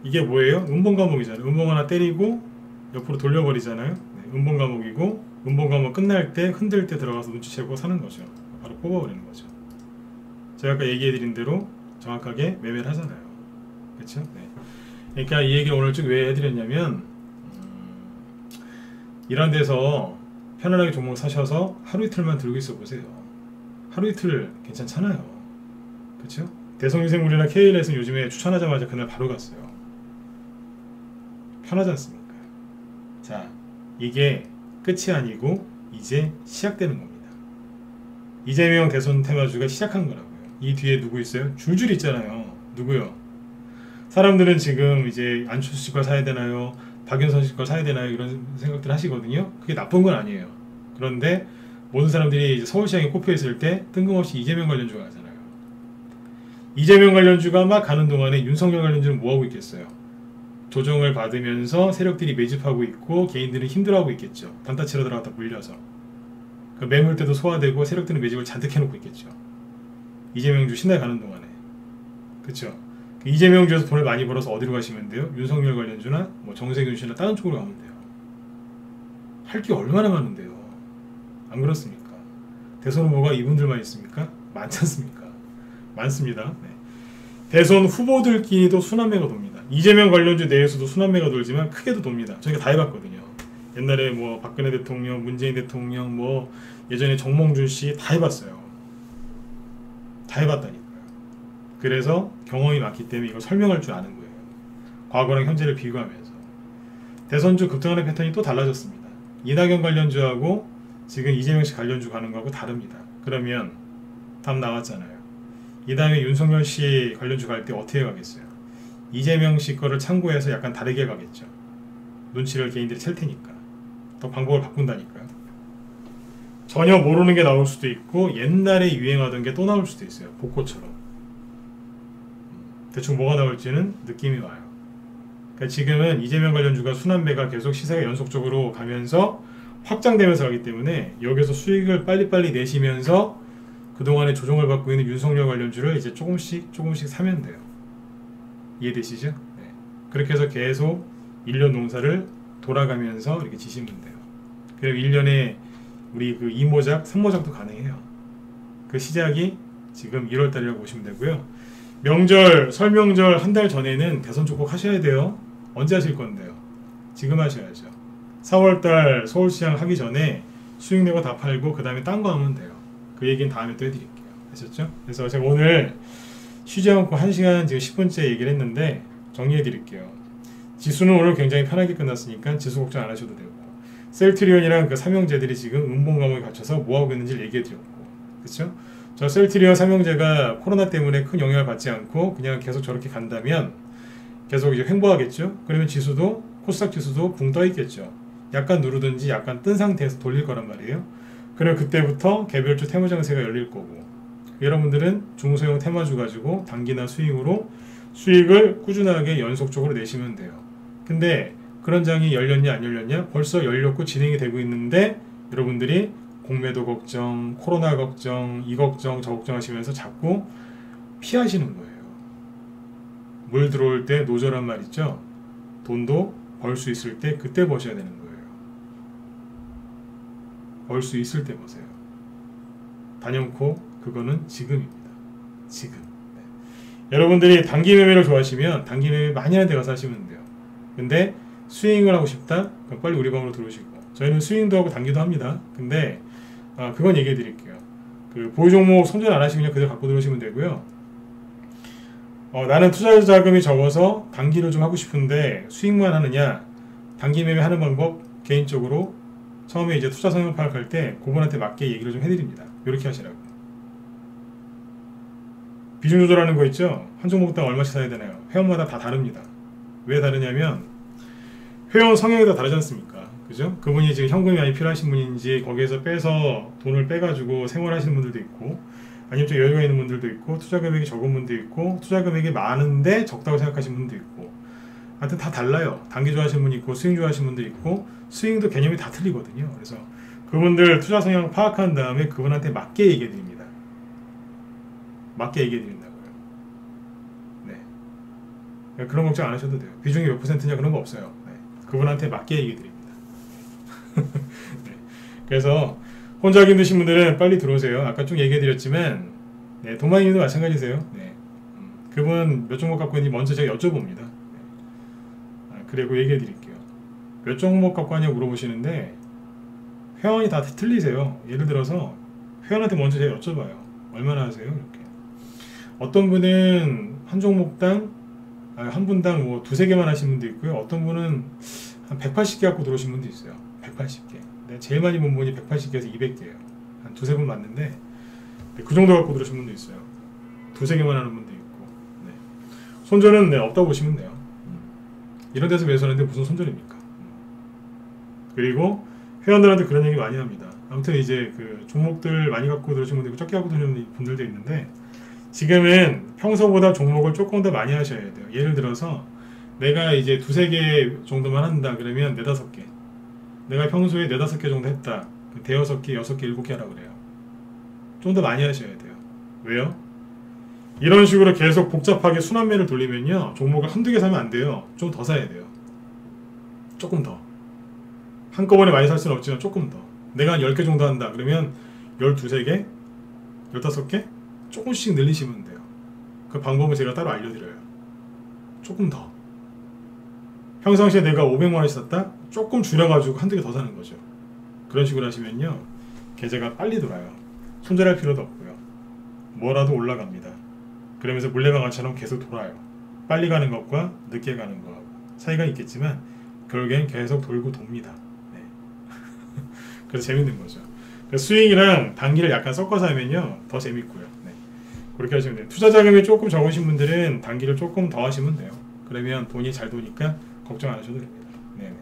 이게 뭐예요? 음봉 과목이잖아요. 음봉 하나 때리고 옆으로 돌려버리잖아요. 네. 음봉 과목이고, 음봉 과목 끝날 때 흔들 때 들어가서 눈치채고 사는 거죠. 바로 뽑아버리는 거죠. 제가 아까 얘기해드린 대로 정확하게 매매를 하잖아요. 그렇죠? 네. 그러니까 이 얘기를 오늘 쭉 왜 해드렸냐면, 이런 데서 편안하게 종목 사셔서 하루 이틀만 들고 있어 보세요. 하루 이틀 괜찮잖아요. 그렇죠? 대성유생물이나 KLS는 요즘에 추천하자마자 그날 바로 갔어요. 편하지 않습니까? 자, 이게 끝이 아니고 이제 시작되는 겁니다. 이재명 대선 테마주가 시작한 거라고요. 이 뒤에 누구 있어요? 줄줄 있잖아요. 누구요? 사람들은 지금 이제 안철수 씨 걸 사야 되나요? 박윤선 씨 걸 사야 되나요? 이런 생각들 하시거든요. 그게 나쁜 건 아니에요. 그런데 모든 사람들이 이제 서울시장에 꼽혀 있을 때 뜬금없이 이재명 관련주가 가잖아요. 이재명 관련주가 막 가는 동안에 윤석열 관련주는 뭐하고 있겠어요? 조정을 받으면서 세력들이 매집하고 있고 개인들은 힘들어하고 있겠죠. 단타 치러 들어갔다 물려서. 그 매물대도 소화되고 세력들은 매집을 잔뜩 해놓고 있겠죠. 이재명주 신나게 가는 동안에. 그쵸? 그 이재명주에서 돈을 많이 벌어서 어디로 가시면 돼요? 윤석열 관련주나 뭐 정세균 씨나 다른 쪽으로 가면 돼요. 할 게 얼마나 많은데요. 안 그렇습니까? 대선 후보가 이분들만 있습니까? 많지 않습니까? 많습니다. 네. 대선 후보들끼리도 순환매가 돕니다. 이재명 관련주 내에서도 순환매가 돌지만 크게도 돕니다. 저희가 다 해봤거든요. 옛날에 뭐 박근혜 대통령, 문재인 대통령, 뭐 예전에 정몽준 씨 다 해봤어요. 다 해봤다니까요. 그래서 경험이 많기 때문에 이걸 설명할 줄 아는 거예요. 과거랑 현재를 비교하면서. 대선주 급등하는 패턴이 또 달라졌습니다. 이낙연 관련주하고 지금 이재명 씨 관련주 가는 거하고 다릅니다. 그러면 답 나왔잖아요. 이 다음에 윤석열 씨 관련주 갈 때 어떻게 가겠어요? 이재명 씨 거를 참고해서 약간 다르게 가겠죠. 눈치를 개인들이 챌 테니까. 또 방법을 바꾼다니까요. 전혀 모르는 게 나올 수도 있고 옛날에 유행하던 게 또 나올 수도 있어요. 복고처럼. 대충 뭐가 나올지는 느낌이 와요. 그러니까 지금은 이재명 관련주가 순환매가 계속 시세가 연속적으로 가면서 확장되면서 가기 때문에 여기서 수익을 빨리빨리 내시면서 그동안에 조정을 받고 있는 윤석열 관련주를 이제 조금씩 사면 돼요. 이해되시죠? 네. 그렇게 해서 계속 1년 농사를 돌아가면서 이렇게 지시면 돼요. 그리고 1년에 우리 그 2모작, 3모작도 가능해요. 그 시작이 지금 1월달이라고 보시면 되고요. 명절, 설명절 한 달 전에는 대선 쪽 하셔야 돼요. 언제 하실 건데요? 지금 하셔야죠. 4월달 서울시장 하기 전에 수익 내고 다 팔고 그 다음에 딴 거 하면 돼요. 그 얘기는 다음에 또 해드릴게요. 아셨죠? 그래서 제가 오늘 쉬지 않고 1시간 지금 10분째 얘기를 했는데 정리해드릴게요. 지수는 오늘 굉장히 편하게 끝났으니까 지수 걱정 안 하셔도 되고 셀트리온이랑 그 삼형제들이 지금 음봉 감옥에 갇혀서 뭐하고 있는지를 얘기해드렸고 그쵸? 저 셀트리온 삼형제가 코로나 때문에 큰 영향을 받지 않고 그냥 계속 저렇게 간다면 계속 이제 횡보하겠죠? 그러면 지수도 코스닥 지수도 붕 떠 있겠죠. 약간 누르든지 약간 뜬 상태에서 돌릴 거란 말이에요. 그리고 그때부터 개별주 테마장세가 열릴 거고 여러분들은 중소형 테마주 가지고 단기나 스윙으로 수익을 꾸준하게 연속적으로 내시면 돼요. 근데 그런 장이 열렸냐 안 열렸냐 벌써 열렸고 진행이 되고 있는데 여러분들이 공매도 걱정, 코로나 걱정, 이 걱정, 저 걱정 하시면서 자꾸 피하시는 거예요. 물 들어올 때 노저란 말 있죠? 돈도 벌 수 있을 때 그때 버셔야 되는 거예요. 벌 수 있을 때 버세요. 단연코 그거는 지금입니다. 지금. 네. 여러분들이 단기 매매를 좋아하시면 단기 매매 많이 하는 데 가서 하시면 돼요. 근데 스윙을 하고 싶다? 그럼 빨리 우리 방으로 들어오시고 저희는 스윙도 하고 단기도 합니다. 근데 그건 얘기해 드릴게요. 그 보유 종목 손절 안 하시면 그냥 그대로 갖고 들어오시면 되고요. 나는 투자 자금이 적어서 단기를 좀 하고 싶은데 수익만 하느냐? 단기 매매 하는 방법 개인적으로 처음에 이제 투자 성향 파악할 때 그분한테 맞게 얘기를 좀 해드립니다. 이렇게 하시라고. 비중 조절하는 거 있죠? 한 종목당 얼마씩 사야 되나요? 회원마다 다 다릅니다. 왜 다르냐면 회원 성향이 다 다르지 않습니까? 그죠? 그분이 지금 현금이 많이 필요하신 분인지 거기에서 빼서 돈을 빼가지고 생활하시는 분들도 있고 아니면 좀 여유가 있는 분들도 있고 투자 금액이 적은 분도 있고 투자 금액이 많은데 적다고 생각하시는 분도 있고 하여튼 다 달라요. 단기 좋아하시는 분이 있고 스윙 좋아하시는 분도 있고 스윙도 개념이 다 틀리거든요. 그래서 그분들 투자 성향 파악한 다음에 그분한테 맞게 얘기해 드립니다. 맞게 얘기해 드린다고요. 네. 그런 걱정 안 하셔도 돼요. 비중이 몇 %냐 그런 거 없어요. 네. 그분한테 맞게 얘기해 드립니다. 네. 그래서 혼자 힘드신 분들은 빨리 들어오세요. 아까 좀 얘기해 드렸지만 네, 동만님도 마찬가지세요. 네. 그분 몇 종목 갖고 있는지 먼저 제가 여쭤봅니다. 네. 그리고 얘기해 드릴게요. 몇 종목 갖고 하냐고 물어보시는데 회원이 다 틀리세요. 예를 들어서 회원한테 먼저 제가 여쭤봐요. 얼마나 하세요? 이렇게. 어떤 분은 한 종목당 한 분당 뭐 두세 개만 하신 분도 있고요. 어떤 분은 한 180개 갖고 들어오신 분도 있어요. 180개. 근데 제일 많이 본 분이 180개에서 200개예요. 한 두세 분 맞는데 그 정도 갖고 들어오신 분도 있어요. 두세 개만 하는 분도 있고. 네. 손절은 네, 없다고 보시면 돼요. 이런 데서 매수하는데 무슨 손절입니까? 그리고 회원들한테 그런 얘기 많이 합니다. 아무튼 이제 그 종목들 많이 갖고 들어오신 분도 있고 적게 갖고 들어오는 분들도 있는데 지금은 평소보다 종목을 조금 더 많이 하셔야 돼요. 예를 들어서 내가 이제 두세 개 정도만 한다 그러면 네다섯 개. 내가 평소에 네다섯 개 정도 했다. 대여섯 개, 여섯 개, 일곱 개 하라고 그래요. 좀 더 많이 하셔야 돼요. 왜요? 이런 식으로 계속 복잡하게 순환매를 돌리면요. 종목을 한두 개 사면 안 돼요. 좀 더 사야 돼요. 조금 더. 한꺼번에 많이 살 수는 없지만 조금 더. 내가 한 10개 정도 한다. 그러면 12, 개 15개? 조금씩 늘리시면 돼요. 그 방법은 제가 따로 알려드려요. 조금 더. 평상시에 내가 500만 원씩 샀다? 조금 줄여가지고 한두 개 더 사는 거죠. 그런 식으로 하시면요. 계좌가 빨리 돌아요. 손절할 필요도 없고요. 뭐라도 올라갑니다. 그러면서 물레방아처럼 계속 돌아요. 빨리 가는 것과 늦게 가는 거하고 차이가 있겠지만 결국엔 계속 돌고 돕니다. 네. 그래서 재밌는 거죠. 그래서 스윙이랑 단기를 약간 섞어서 하면요 더 재밌고요. 네. 그렇게 하시면 돼요. 투자 자금이 조금 적으신 분들은 단기를 조금 더 하시면 돼요. 그러면 돈이 잘 도니까 걱정 안 하셔도 됩니다. 네네.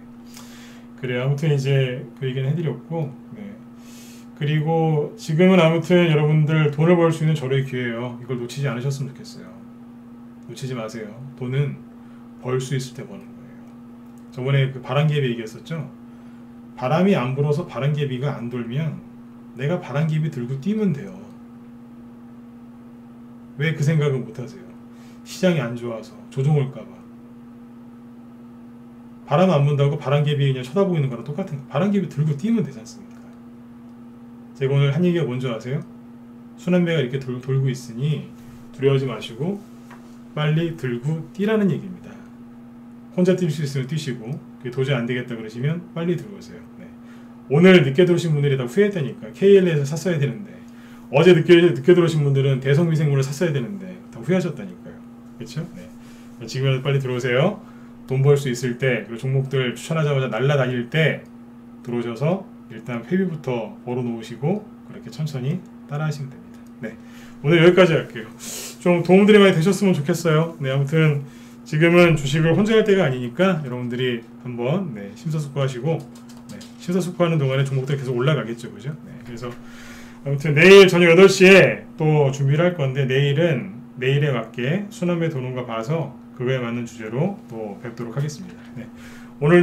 그래요. 아무튼 이제 그 얘기는 해드렸고, 네. 그리고 지금은 아무튼 여러분들 돈을 벌 수 있는 절호의 기회예요. 이걸 놓치지 않으셨으면 좋겠어요. 놓치지 마세요. 돈은 벌 수 있을 때 버는 거예요. 저번에 그 바람개비 얘기했었죠. 바람이 안 불어서 바람개비가 안 돌면 내가 바람개비 들고 뛰면 돼요. 왜 그 생각을 못 하세요? 시장이 안 좋아서 조종올까봐. 바람 안 분다고 바람개비 그냥 쳐다보고 있는 거랑 똑같은 거. 바람개비 들고 뛰면 되지 않습니까? 제가 오늘 한 얘기가 뭔지 아세요? 순환매가 이렇게 돌고 있으니 두려워하지 마시고 빨리 들고 뛰라는 얘기입니다. 혼자 뛸 수 있으면 뛰시고 그게 도저히 안 되겠다 그러시면 빨리 들어오세요. 네. 오늘 늦게 들어오신 분들이 다 후회했다니까. KL에서 샀어야 되는데 어제 늦게 들어오신 분들은 대성미생물을 샀어야 되는데 다 후회하셨다니까요. 그렇죠? 네. 지금이라도 빨리 들어오세요. 돈 벌 수 있을 때 그리고 종목들 추천하자마자 날라다닐 때 들어오셔서 일단 회비부터 벌어 놓으시고 그렇게 천천히 따라 하시면 됩니다. 네. 오늘 여기까지 할게요. 좀 도움들이 많이 되셨으면 좋겠어요. 네. 아무튼 지금은 주식을 혼자 할 때가 아니니까 여러분들이 한번 네, 심사숙고하시고 네, 심사숙고하는 동안에 종목들 계속 올라가겠죠. 그죠? 네. 그래서 아무튼 내일 저녁 8시에 또 준비를 할 건데 내일은 내일에 맞게 순환매 도는가 봐서 그거에 맞는 주제로 또 뵙도록 하겠습니다. 네. 오늘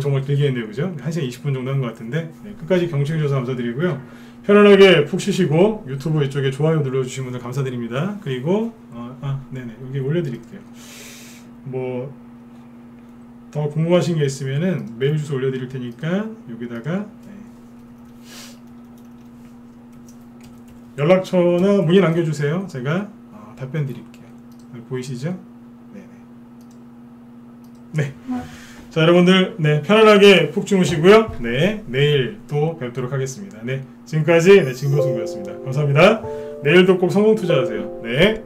정말 길게 했네요. 그죠? 1시간 20분 정도 한 것 같은데 네, 끝까지 경청해 주셔서 감사드리고요. 편안하게 푹 쉬시고 유튜브 이쪽에 좋아요 눌러주신 분들 감사드립니다. 그리고 네네 여기 올려드릴게요. 뭐 더 궁금하신 게 있으면은 메일 주소 올려드릴 테니까 여기다가 연락처나 문의 남겨주세요. 제가 답변 드릴게요. 보이시죠? 네네. 네. 자, 여러분들, 네, 편안하게 푹 주무시고요. 네, 내일 또 뵙도록 하겠습니다. 네, 지금까지, 네, 진고승부였습니다. 감사합니다. 내일도 꼭 성공 투자하세요. 네.